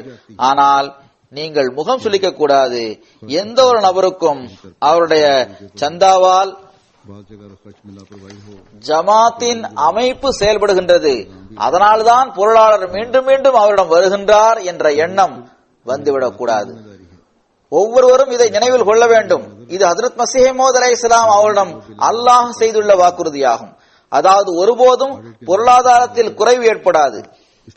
ஆனால் நீங்கள் முகம் சுளிக்க கூடாது. எந்த ஒரு நபருக்கும் அவருடைய சந்தாவால் ஜமாத்தின் அமைப்பு செயல்படுகின்றது, அதனால்தான் பொருளாளர் மீண்டும் மீண்டும் அவரிடம் வருகின்றார் என்ற எண்ணம் வந்துவிடக் கூடாது. ஒவ்வொருவரும் இதை நினைவில் கொள்ள வேண்டும். இது ஹஜ்ரத் மஸீஹ் மவ்ஊத் அலைஹிஸ்ஸலாம் அவரிடம் அல்லாஹ் செய்துள்ள வாக்குறுதியாகும். அதாவது ஒருபோதும் பொருளாதாரத்தில் குறைவு ஏற்படாது,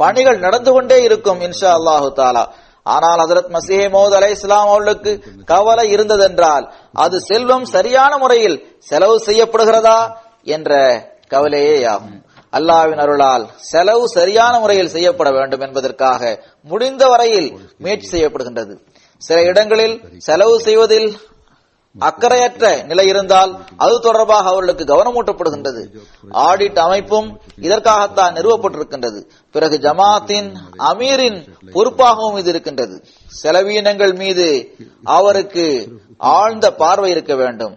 பணிகள் நடந்து கொண்டே இருக்கும் இன்ஷா அல்லாஹு தாலா. ஆனால் ஹஜ்ரத் மஸீஹ் மவ்ஊத் அலைஹிஸ்ஸலாம் அவர்களுக்கு கவலை இருந்ததென்றால் அது செல்வம் சரியான முறையில் செலவு செய்யப்படுகிறதா என்ற கவலையே ஆகும். அல்லாஹ்வின் அருளால் செலவு சரியான முறையில் செய்யப்பட வேண்டும் என்பதற்காக முடிந்த வரையில் முயற்சி செய்யப்படுகின்றது. சில இடங்களில் செலவு செய்வதில் அக்கறையற்ற நிலை இருந்தால் அது தொடர்பாக அவர்களுக்கு கவனமூட்டப்படுகின்றது. ஆடிட் அமைப்பும் இதற்காகத்தான் நிறுவப்பட்டிருக்கின்றது. பிறகு ஜமாத்தின் அமீரின் பொறுப்பாகவும் இது இருக்கின்றது. செலவீனங்கள் மீது அவருக்கு ஆழ்ந்த பார்வை இருக்க வேண்டும்.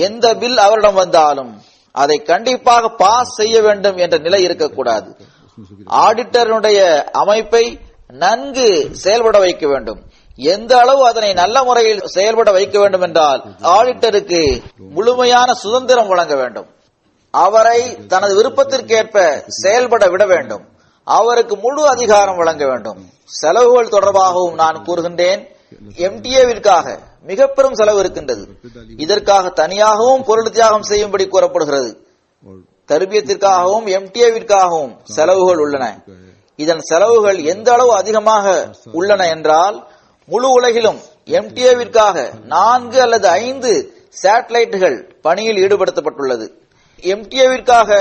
எந்த பில் அவரிடம் வந்தாலும் அதை கண்டிப்பாக பாஸ் செய்ய வேண்டும் என்ற நிலை இருக்கக்கூடாது. ஆடிட்டருடைய அமைப்பை நன்கு செயல்பட வைக்க வேண்டும். எந்த அளவு அதனை நல்ல முறையில் செயல்பட வைக்க வேண்டும் என்றால் ஆடிட்டருக்கு முழுமையான சுதந்திரம் வழங்க வேண்டும். அவரை தனது விருப்பத்திற்கேற்ப செயல்பட விட வேண்டும். அவருக்கு முழு அதிகாரம் வழங்க வேண்டும். செலவுகள் தொடர்பாகவும் நான் கூறுகின்றேன். எம்டிஏவிற்காக மிக பெரும் செலவு இருக்கின்றது. இதற்காக தனியாகவும் பொருள் தியாகம் செய்யும்படி கூறப்படுகிறது. தர்பியத்திற்காகவும் எம்டிஏவிற்காகவும் செலவுகள் உள்ளன. இதன் செலவுகள் எந்த அளவு அதிகமாக உள்ளன என்றால் முழு உலகிலும் எம்டிஏவிற்காக 4 அல்லது 5 சேட்டலைட்டுகள் பணியில் ஈடுபடுத்தப்பட்டுள்ளது. எம்டிஏவிற்காக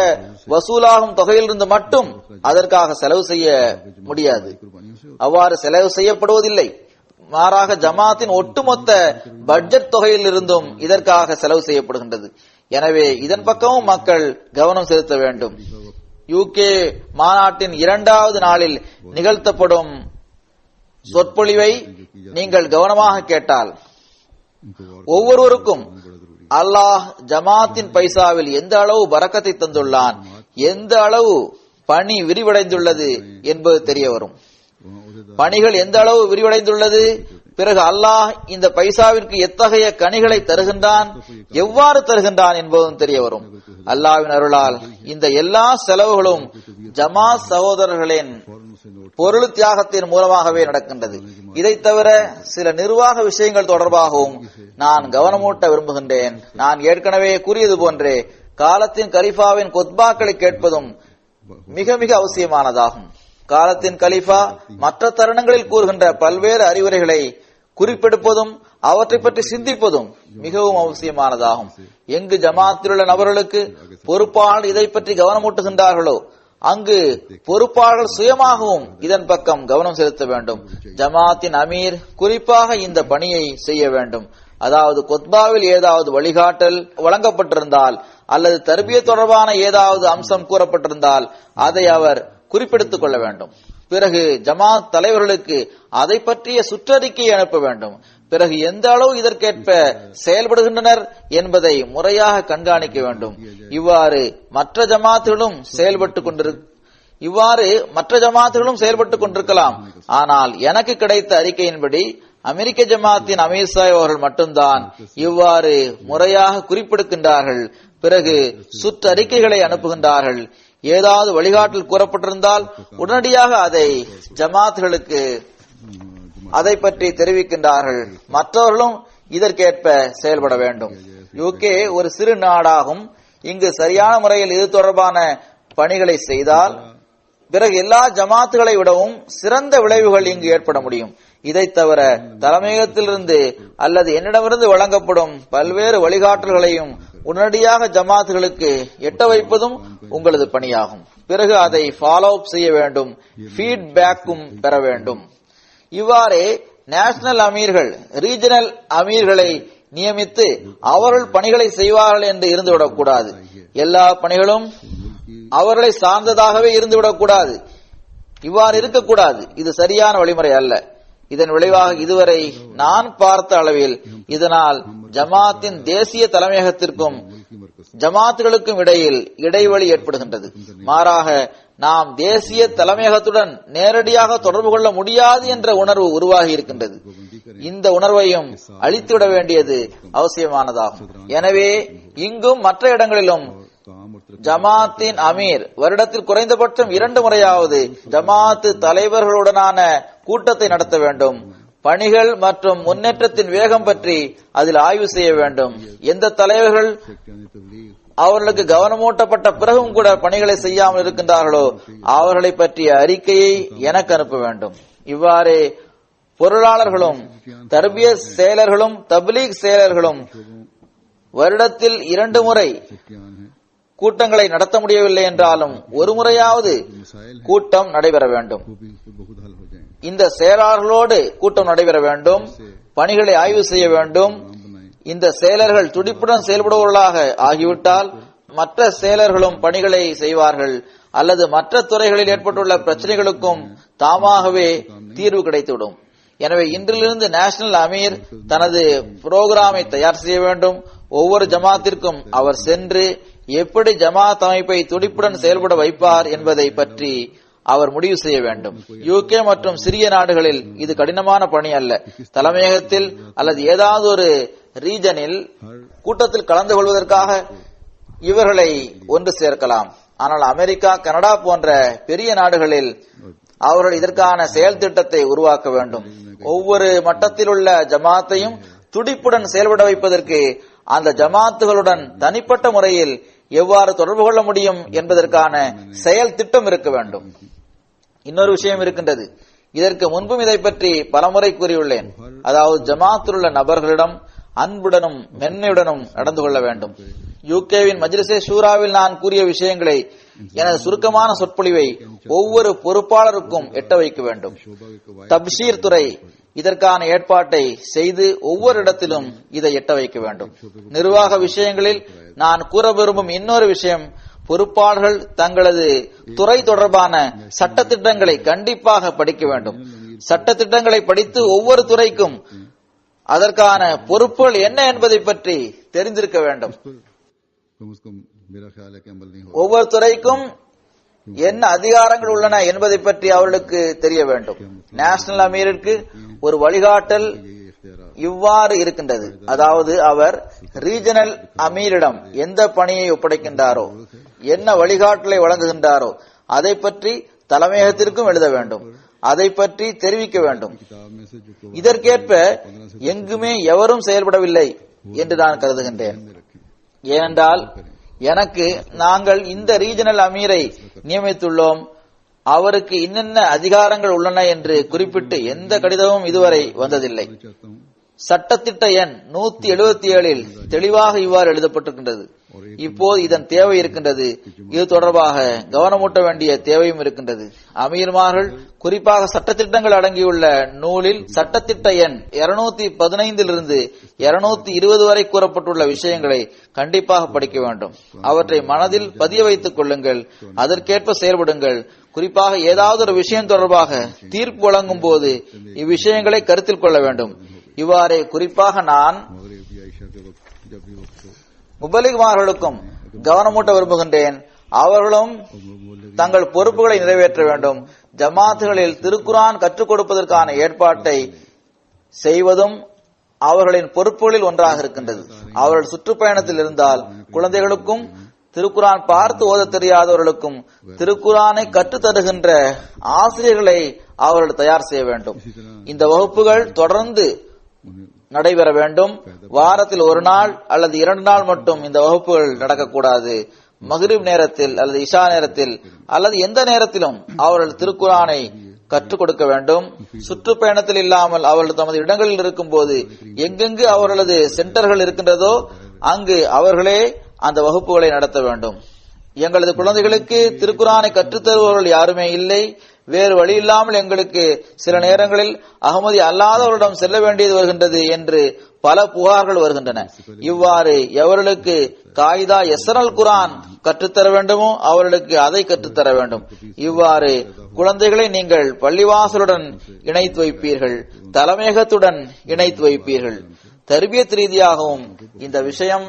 வசூலாகும் தொகையிலிருந்து மட்டும் அதற்காக செலவு செய்ய முடியாது. அவ்வாறு செலவு செய்யப்படுவதில்லை. மாறாக ஜமாத்தின் ஒட்டுமொத்த பட்ஜெட் தொகையில் இருந்தும் இதற்காக செலவு செய்யப்படுகின்றது. எனவே இதன் பக்கமும் மக்கள் கவனம் செலுத்த வேண்டும். யூகே மாநாட்டின் 2வது நாளில் நிகழ்த்தப்படும் சொற்பொழிவை நீங்கள் கவனமாக கேட்டால் ஒவ்வொருவருக்கும் அல்லாஹ் ஜமாத்தின் பைசாவில் எந்த அளவு பரக்கத்தை தந்துள்ளான், எந்த அளவு பணி விரிவடைந்துள்ளது என்பது தெரிய வரும். பணிகள் எந்த அளவு விரிவடைந்துள்ளது, பிறகு அல்லாஹ் இந்த பைசாவிற்கு எத்தகைய கனிகளை தருகின்றான், எவ்வாறு தருகின்றான் என்பதும் தெரிய வரும். அல்லாஹ்வின் அருளால் இந்த எல்லா செலவுகளும் ஜமாத் சகோதரர்களின் பொருள் தியாகத்தின் மூலமாகவே நடக்கின்றது. இதை தவிர சில நிர்வாக விஷயங்கள் தொடர்பாகவும் நான் கவனமூட்ட விரும்புகின்றேன். நான் ஏற்கனவே கூறியது போன்றே காலத்தின் கலீஃபாவின் கொத்பாக்களை கேட்பதும் மிக மிக அவசியமானதாகும். காலத்தின் கலீஃபா மற்ற தருணங்களில் கூறுகின்ற பல்வேறு அறிவுரைகளை குறிப்பெடுப்பதும் அவற்றை பற்றி சிந்திப்பதும் மிகவும் அவசியமானதாகும். எங்கு ஜமாத்திலுள்ள நபர்களுக்கு பொறுப்பாளர் இதை பற்றி கவனமூட்டுகின்றார்களோ அங்கு பொறுப்பாளர்கள் சுயமாகவும் இதன் பக்கம் கவனம் செலுத்த வேண்டும். ஜமாத்தின் அமீர் குறிப்பாக இந்த பணியை செய்ய வேண்டும். அதாவது கொத்பாவில் ஏதாவது வழிகாட்டல் வழங்கப்பட்டிருந்தால் அல்லது தர்பியத் தொடர்பான ஏதாவது அம்சம் கூறப்பட்டிருந்தால் அதை அவர் குறிப்பெடுத்துக் கொள்ள வேண்டும். பிறகு ஜமாத் தலைவர்களுக்கு அதை பற்றிய சுற்றறிக்கையை அனுப்ப வேண்டும். பிறகு எந்த அளவு இதற்கேற்ப செயல்படுகின்றனர் என்பதை முறையாக கண்காணிக்க வேண்டும். இவ்வாறு மற்ற ஜமாத்துகளும் செயல்பட்டுக் கொண்டிருக்கலாம். ஆனால் எனக்கு கிடைத்த அறிக்கையின்படி அமெரிக்க ஜமாத்தின் அமீர் சாஹிப் அவர்கள் மட்டும்தான் இவ்வாறு முறையாக குறிப்பெடுக்கின்றார்கள். பிறகு சுற்றறிக்கைகளை அனுப்புகின்றார்கள். ஏதாவது வழிகாட்டல் கூறப்பட்டிருந்தால் உடனடியாக அதை ஜமாத்களுக்கு அதை பற்றி தெரிவிக்கின்றார்கள். மற்றவர்களும் இதற்கேற்ப செயல்பட வேண்டும். யுகே ஒரு சிறு நாடாகும். இங்கு சரியான முறையில் இது தொடர்பான பணிகளை செய்தால் பிறகு எல்லா ஜமாத்துகளை விடவும் சிறந்த விளைவுகள் இங்கு ஏற்பட முடியும். இதை தவிர தலைமையகத்திலிருந்து அல்லது என்னிடமிருந்து வழங்கப்படும் பல்வேறு வழிகாட்டல்களையும் உடனடியாக ஜமாத்துகளுக்கு எட்ட வைப்பதும் உங்களது பணியாகும். பிறகு அதை ஃபாலோ அப் செய்ய வேண்டும், ஃபீட்பேக்கும் பெற வேண்டும். இவ்வாறே நேஷனல் அமீர்கள் ரீஜனல் அமீர்களை நியமித்து அவர்கள் பணிகளை செய்வார்கள் என்று இருந்துவிடக்கூடாது. எல்லா பணிகளும் அவர்களை சார்ந்ததாகவே இருந்துவிடக்கூடாது. இவ்வாறு இருக்கக்கூடாது. இது சரியான வழிமுறை அல்ல. இதன் விளைவாக இதுவரை நான் பார்த்த அளவில் இதனால் ஜமாத்தின் தேசிய தலைமையகத்திற்கும் ஜமாத்துகளுக்கும் இடையில் இடைவெளி ஏற்படுகின்றது. மாறாக நாம் தேசிய தலைமையகத்துடன் நேரடியாக தொடர்பு கொள்ள முடியாது என்ற உணர்வு உருவாகி இருக்கின்றது. இந்த உணர்வையும் அழித்துவிட வேண்டியது அவசியமானதாகும். எனவே இங்கும் மற்ற இடங்களிலும் ஜமாத்தின் அமீர் வருடத்தில் குறைந்தபட்சம் 2 முறையாவது ஜமாத்து தலைவர்களுடனான கூட்டத்தை நடத்த வேண்டும். பணிகள் மற்றும் முன்னேற்றத்தின் வேகம் பற்றி அதில் ஆய்வு செய்ய வேண்டும். எந்த தலைவர்கள் அவர்களுக்கு கவனமூட்டப்பட்ட பிறகும் கூட பணிகளை செய்யாமல் இருக்கின்றார்களோ அவர்களை பற்றிய அறிக்கையை எனக்கு அனுப்ப வேண்டும். இவ்வாறே பொருளாளர்களும் தர்பியத் செயலர்களும் தப்லீக் செயலர்களும் வருடத்தில் 2 முறை கூட்டங்களை நடத்த முடியவில்லை என்றாலும் ஒரு முறையாவது கூட்டம் நடைபெற வேண்டும். இந்த செயலாளர்களோடு கூட்டம் நடைபெற வேண்டும். பணிகளை ஆய்வு செய்ய வேண்டும். இந்த செயலர்கள் துடிப்புடன் செயல்படுவர்களாக ஆகிவிட்டால் மற்ற செயலர்களும் பணிகளை செய்வார்கள் அல்லது மற்ற துறைகளில் ஏற்பட்டுள்ள பிரச்சனைகளுக்கும் தாமாகவே தீர்வு கிடைத்துவிடும். எனவே இன்றிலிருந்து நேஷனல் அமீர் தனது புரோகிராமை தயார் செய்ய வேண்டும். ஒவ்வொரு ஜமாத்திற்கும் அவர் சென்று எப்படி ஜமாத் அமைப்பை துடிப்புடன் செயல்பட வைப்பார் என்பதை பற்றி அவர் முடிவு செய்ய வேண்டும். யுகே மற்றும் சிறிய நாடுகளில் இது கடினமான பணி அல்ல. தலைமையகத்தில் அல்லது ஏதாவது ஒரு ரீஜனில் கூட்டத்தில் கலந்து கொள்வதற்காக இவர்களை ஒன்று சேர்க்கலாம். ஆனால் அமெரிக்கா, கனடா போன்ற பெரிய நாடுகளில் அவர்கள் இதற்கான செயல் திட்டத்தை உருவாக்க வேண்டும். ஒவ்வொரு மட்டத்தில் உள்ள ஜமாத்தையும் துடிப்புடன் செயல்பட வைப்பதற்கு அந்த ஜமாத்துகளுடன் தனிப்பட்ட முறையில் எவ்வாறு தொடர்பு கொள்ள முடியும் என்பதற்கான செயல் திட்டம் இருக்க வேண்டும். இன்னொரு விஷயம் இருக்கின்றது. இதற்கு முன்பும் இதை பற்றி பலமுறை கூறியுள்ளேன். அதாவது ஜமாத்தில் உள்ள நபர்களிடம் அன்புடனும் மென்மையுடனும் நடந்து கொள்ள வேண்டும். யுகேவின் மஜ்லிஸே ஷூராவில் நான் கூறிய விஷயங்களை எனது சுருக்கமான சொற்பொழிவை ஒவ்வொரு பொறுப்பாளருக்கும் எட்ட வைக்க வேண்டும். தப்ஷீர் துறை இதற்கான ஏற்பாட்டை செய்து ஒவ்வொரு இடத்திலும் இதை எட்ட வைக்க வேண்டும். நிர்வாக விஷயங்களில் நான் கூற விரும்பும் இன்னொரு விஷயம், பொறுப்பாளர்கள் தங்களது துறை தொடர்பான சட்டத்திட்டங்களை கண்டிப்பாக படிக்க வேண்டும். சட்டத்திட்டங்களை படித்து ஒவ்வொரு துறைக்கும் அதற்கான பொறுப்புகள் என்ன என்பதை பற்றி தெரிந்திருக்க வேண்டும். कम से कम मेरा ख्याल है कि अमल नहीं हो ஒவ்வொரு துறைக்கும் என்ன அதிகாரங்கள் உள்ளன என்பதை பற்றி அவர்களுக்கு தெரிய வேண்டும். நேஷனல் அமீருக்கு ஒரு வழிகாட்டல் இவ்வாறு இருக்கின்றது. அதாவது அவர் ரீஜனல் அமீரிடம் எந்த பணியை ஒப்படைக்கின்றாரோ, என்ன வழிகாட்டலை வழங்குகின்றாரோ அதை பற்றி தலைமையகத்திற்கும் எழுத வேண்டும், அதை பற்றி தெரிவிக்க வேண்டும். இதற்கேற்ப எங்குமே எவரும் செயல்படவில்லை என்று நான் கருதுகின்றேன். ஏனென்றால் எனக்கு நாங்கள் இந்த ரீஜனல் அமீரை நியமித்துள்ளோம், அவருக்கு இன்னென்ன அதிகாரங்கள் உள்ளன என்று குறிப்பிட்டு எந்த கடிதமும் இதுவரை வந்ததில்லை. சட்டத்திட்ட எண் 177 தெளிவாக இவ்வாறு எழுதப்பட்டிருக்கின்றது. இப்போது இதன் தேவை இருக்கின்றது. இது தொடர்பாக கவனமூட்ட வேண்டிய தேவையும் இருக்கின்றது. அமீர்மார்கள் குறிப்பாக சட்டத்திட்டங்கள் அடங்கியுள்ள நூலில் சட்டத்திட்ட எண் 215 220 வரை கூறப்பட்டுள்ள விஷயங்களை கண்டிப்பாக படிக்க வேண்டும். அவற்றை மனதில் பதிய வைத்துக் கொள்ளுங்கள், அதற்கேற்ப செயல்படுங்கள். குறிப்பாக ஏதாவது ஒரு விஷயம் தொடர்பாக தீர்ப்பு வழங்கும் போது இவ்விஷயங்களை கருத்தில் கொள்ள வேண்டும். இவ்வாறே குறிப்பாக நான் முபல்லிக்மார்களுக்கும் கவனமூட்ட விரும்புகின்றேன். அவர்களும் தங்கள் பொறுப்புகளை நிறைவேற்ற வேண்டும். ஜமாத்துகளில் திருக்குரான் கற்றுக் கொடுப்பதற்கான ஏற்பாட்டை செய்வதும் அவர்களின் பொறுப்புகளில் ஒன்றாக இருக்கின்றது. அவர்கள் சுற்றுப்பயணத்தில் இருந்தால் குழந்தைகளுக்கும் திருக்குரான் பார்த்து ஓத தெரியாதவர்களுக்கும் திருக்குரானை கற்றுத் தருகின்ற ஆசிரியர்களை அவர்கள் தயார் செய்ய வேண்டும். இந்த வகுப்புகள் தொடர்ந்து நடைபெற வேண்டும். வாரத்தில் ஒரு நாள் அல்லது 2 நாள் மட்டும் இந்த வகுப்புகள் நடக்கக்கூடாது. மக்ரிப் நேரத்தில் அல்லது இஷா நேரத்தில் அல்லது எந்த நேரத்திலும் அவர்கள் திருக்குரானை கற்றுக் கொடுக்க வேண்டும். சுற்றுப்பயணத்தில் இல்லாமல் அவர்கள் தமது இடங்களில் இருக்கும் போது எங்கெங்கு அவர்களது சென்டர்கள் இருக்கின்றதோ அங்கு அவர்களே அந்த வகுப்புகளை நடத்த வேண்டும். எங்களது குழந்தைகளுக்கு திருக்குரானை கற்றுத்தருபவர்கள் யாருமே இல்லை. வேறு வழி இல்லாமல் எங்களுக்கு சில நேரங்களில் அகமதி அல்லாதவர்களிடம் செல்ல வேண்டியது வருகின்றது என்று பல புகார்கள் வருகின்றன. இவ்வாறு எவர்களுக்கு காயிதா எஸ்ரல் குரான் கற்றுத்தர வேண்டுமோ அவர்களுக்கு அதை கற்றுத்தர வேண்டும். இவ்வாறு குழந்தைகளை நீங்கள் பள்ளிவாசலுடன் இணைத்து வைப்பீர்கள், தலைமையகத்துடன் இணைத்து வைப்பீர்கள். தர்பியத் ரீதியாகவும் இந்த விஷயம்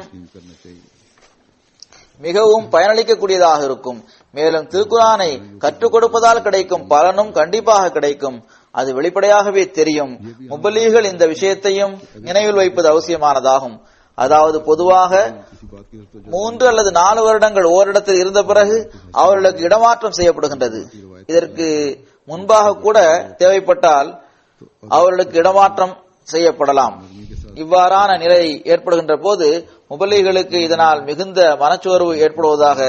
மிகவும் பயனளிக்கக்கூடியதாக இருக்கும். மேலும் திருக்குரானை கற்றுக் கொடுப்பதால் கிடைக்கும் பலனும் கண்டிப்பாக கிடைக்கும். அது வெளிப்படையாகவே தெரியும். முபல்லீகள் இந்த விஷயத்தையும் நினைவில் வைப்பது அவசியமானதாகும். அதாவது பொதுவாக 3 அல்லது 4 வருடங்கள் ஓரிடத்தில் இருந்த பிறகு அவர்களுக்கு இடமாற்றம் செய்யப்படுகின்றது. இதற்கு முன்பாக கூட தேவைப்பட்டால் அவர்களுக்கு இடமாற்றம் செய்யப்படலாம். இவ்வாறான நிலை ஏற்படுகின்ற போது முபல்லிகளுக்கு இதனால் மிகுந்த மனச்சோர்வு ஏற்படுவதாக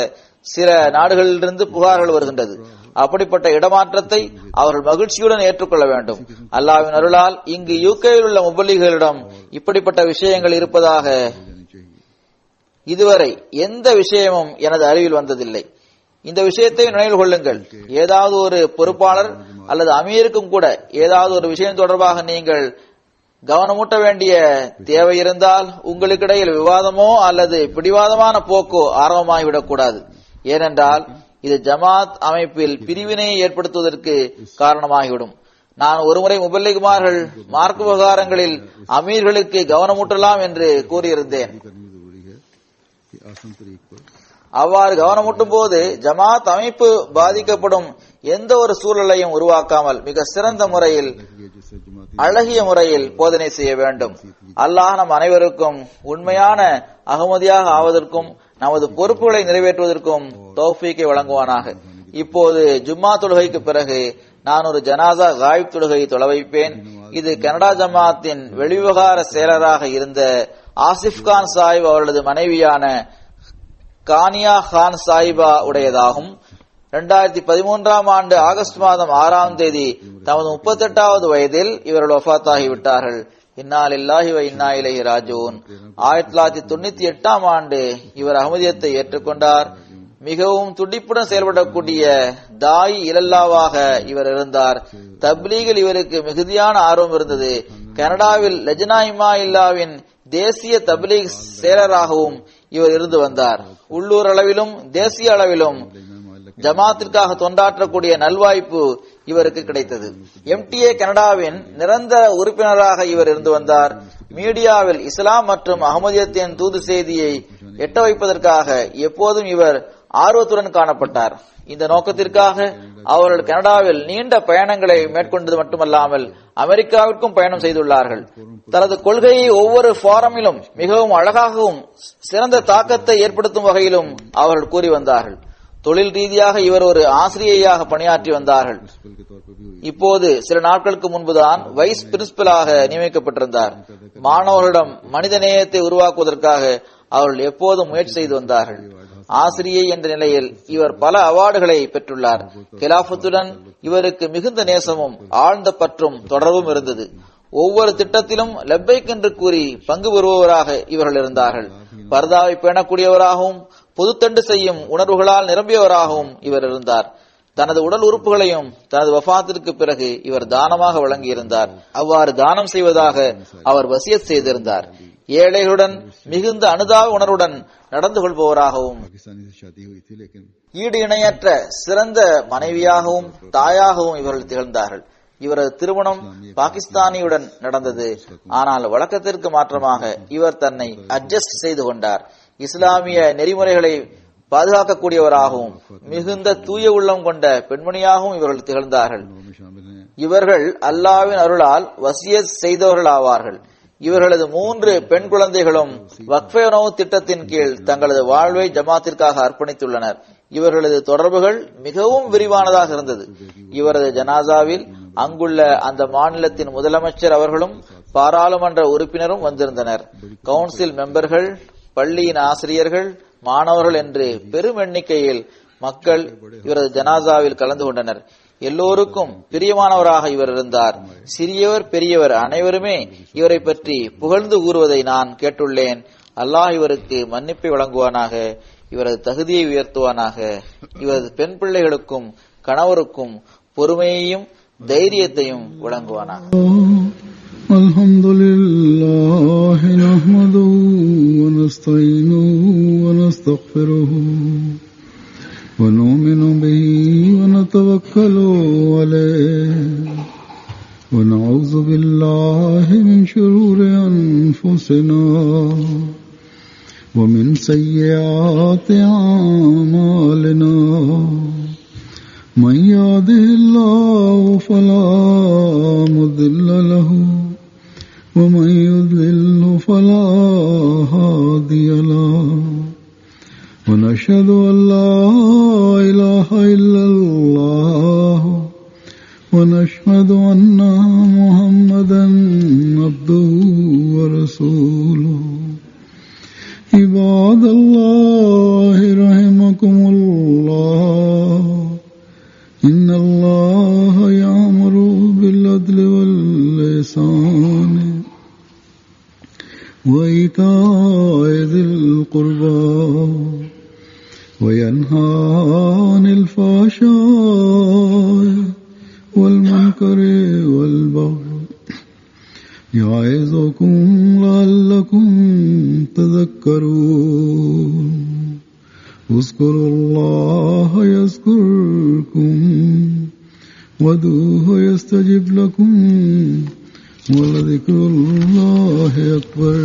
சில நாடுகளிலிருந்து புகார்கள் வருகின்றது. அப்படிப்பட்ட இடமாற்றத்தை அவர்கள் மகிழ்ச்சியுடன் ஏற்றுக்கொள்ள வேண்டும். அல்லாஹ்வின் அருளால் இங்கு யூகேயில் உள்ள முபல்லிகளிடம் இப்படிப்பட்ட விஷயங்கள் இருப்பதாக இதுவரை எந்த விஷயமும் எனது அறிவில் வந்ததில்லை. இந்த விஷயத்தை நினைவில் கொள்ளுங்கள். ஏதாவது ஒரு பொறுப்பாளர் அல்லது அமீருக்கும் கூட ஏதாவது ஒரு விஷயம் தொடர்பாக நீங்கள் கவனமூட்ட வேண்டிய தேவை இருந்தால் உங்களுக்கிடையில் விவாதமோ அல்லது பிடிவாதமான போக்கோ ஆரம்பமாகிவிடக் கூடாது. ஏனென்றால் இது ஜமாத் அமைப்பில் பிரிவினையை ஏற்படுத்துவதற்கு காரணமாகிவிடும். நான் ஒருமுறை முபல்லிகுமார்கள் மார்க்க விவகாரங்களில் அமீர்களுக்கு கவனமூட்டலாம் என்று கூறியிருந்தேன். அவ்வாறு கவனமூட்டும் போது ஜமாத் அமைப்பு பாதிக்கப்படும் எந்த ஒரு சூழலையும் உருவாக்காமல் மிக சிறந்த முறையில் அழகிய முறையில் போதனை செய்ய வேண்டும். அல்லாஹ் நம் அனைவருக்கும் உண்மையான அகமதியாக ஆவதற்கும் நமது பொறுப்புகளை நிறைவேற்றுவதற்கும் தௌஃபீக்கை வழங்குவானாக. இப்போது ஜும்மா தொழுகைக்கு பிறகு நான் ஒரு ஜனாசா காயிப் தொழுகை தொழ வைப்பேன். இது கனடா ஜமாத்தின் வெளிவிவகார செயலராக இருந்த ஆசிப் கான் சாஹிப் அவர்களது மனைவியான கானியா கான் சாஹிபா உடையதாகும். 2013ஆம் ஆண்டு ஆகஸ்ட் மாதம் 6ஆம் தேதி தமது 38வது வயதில் இவர்கள் வஃபாத்தாகிவிட்டார்கள். இன்னா லில்லாஹி வ இன்னா இலைஹி ராஜிஊன். 1998ஆம் ஆண்டு இவர் அஹ்மதியத்தை ஏற்றுக்கொண்டார். மிகவும் துடிப்புடன் செயல்படக்கூடிய தாய் இலல்லாவாக இவர் இருந்தார். தப்லீகில் இவருக்கு மிகுதியான ஆர்வம் இருந்தது. கனடாவில் லஜ்னா இமாயில்லாவின் தேசிய தப்லீக் செயலராகவும் இவர் இருந்து வந்தார். உள்ளூர் அளவிலும் தேசிய அளவிலும் ஜமாத்திற்காக தொண்டாற்றக்கூடிய நல்வாய்ப்பு இவருக்கு கிடைத்தது. MTA கனடாவின் நிரந்தர உறுப்பினராக இவர் இருந்து வந்தார். மீடியாவில் இஸ்லாம் மற்றும் அகமதியத்தின் தூது செய்தியை எட்ட வைப்பதற்காக எப்போதும் இவர் ஆர்வத்துடன் காணப்பட்டார். இந்த நோக்கத்திற்காக அவர்கள் கனடாவில் நீண்ட பயணங்களை மேற்கொண்டது மட்டுமல்லாமல் அமெரிக்காவிற்கும் பயணம் செய்துள்ளார்கள். தனது கொள்கையை ஒவ்வொரு ஃபாரமிலும் மிகவும் அழகாகவும் சிறந்த தாக்கத்தை ஏற்படுத்தும் வகையிலும் அவர்கள் கூறி வந்தார்கள். தொழில் ரீதியாக இவர் ஒரு ஆசிரியையாக பணியாற்றி வந்தார்கள். இப்போது சில நாட்களுக்கு முன்புதான் வைஸ் பிரின்சிபலாக நியமிக்கப்பட்டிருந்தார். மாணவர்களிடம் மனித நேயத்தை உருவாக்குவதற்காக அவர்கள் எப்போதும் முயற்சி செய்து வந்தார்கள். ஆசிரியை என்ற நிலையில் இவர் பல அவார்டுகளை பெற்றுள்ளார். கிலாபத்துடன் இவருக்கு மிகுந்த நேசமும் ஆழ்ந்த பற்றும் தொடர்பும் இருந்தது. ஒவ்வொரு திட்டத்திலும் லெப்பைக் என்று கூறி பங்கு பெறுபவராக இவர்கள் இருந்தார்கள். பர்தாவை பேணக்கூடியவராகவும் பொதுத்தண்டு செய்யும் உணர்வுகளால் நிரம்பியவராகவும் இவர் இருந்தார். தனது உடல் உறுப்புகளையும் தனது வஃபாத்திற்கு பிறகு இவர் தானமாக வழங்கியிருந்தார். அவ்வாறு தானம் செய்வதாக அவர் வசியத் செய்திருந்தார். ஏழைகளுடன் மிகுந்த அனுதாப உணர்வுடன் நடந்து கொள்பவராகவும் ஈடு இணையற்ற சிறந்த மனைவியாகவும் தாயாகவும் இவர்கள் திகழ்ந்தார்கள். இவரது திருமணம் பாகிஸ்தானியுடன் நடந்தது. ஆனால் வழக்கத்திற்கு மாற்றமாக இவர் தன்னை அட்ஜஸ்ட் செய்து கொண்டார். இஸ்லாமிய நெறிமுறைகளை பாதுகாக்கக்கூடியவராகவும் மிகுந்த தூய உள்ளம் கொண்ட பெண்மணியாகவும் இவர்கள் திகழ்ந்தார்கள். இவர்கள் அல்லாஹ்வின் அருளால் வசியத் செய்தவர்கள் ஆவார்கள். இவர்களது 3 பெண் குழந்தைகளும் வக்ஃபே உணவு திட்டத்தின் கீழ் தங்களது வாழ்வை ஜமாத்திற்காக அர்ப்பணித்துள்ளனர். இவர்களது தொடர்புகள் மிகவும் விரிவானதாக இருந்தது. இவரது ஜனாசாவில் அங்குள்ள அந்த மாநிலத்தின் முதலமைச்சர் அவர்களும் பாராளுமன்ற உறுப்பினரும் வந்திருந்தனர். கவுன்சில் மெம்பர்கள், பள்ளியின் ஆசிரியர்கள், மாணவர்கள் என்று பெரும் எண்ணிக்கையில் மக்கள் இவரது ஜனாசாவில் கலந்து கொண்டனர். எல்லோருக்கும் பிரியமானவராக இவர் இருந்தார். சிறியவர் பெரியவர் அனைவருமே இவரை பற்றி புகழ்ந்து கூறுவதை நான் கேட்டுள்ளேன். அல்லாஹ் இவருக்கு மன்னிப்பை வழங்குவானாக, இவரது தகுதியை உயர்த்துவானாக, இவரது பெண் பிள்ளைகளுக்கும் கணவருக்கும் பொறுமையையும் தைரியத்தையும் வழங்குவானாக. அல்ஹம்துலில்லாஹி நஹ்மதுஹு வ நஸ்தஈனுஹு வ நஸ்தக்ஃபிருஹு ونؤمن به ونتوكل عليه ونعوذ بالله من شرور أنفسنا ومن سيئات أعمالنا من يهده الله فلا مضل له ومن يضلل فلا هادي له ونشهد أن لا إله إلا الله ونشهد أن محمدا عبده ورسوله عباد الله رحمكم الله إن الله يأمر بالعدل والإحسان وإيتاء ذي القربى وينهى عن الفحشاء والمنكر والبغي يعظكم لعلكم تذكرون اذكروا الله يذكركم وادعوه يستجب لكم ولذكر الله أكبر.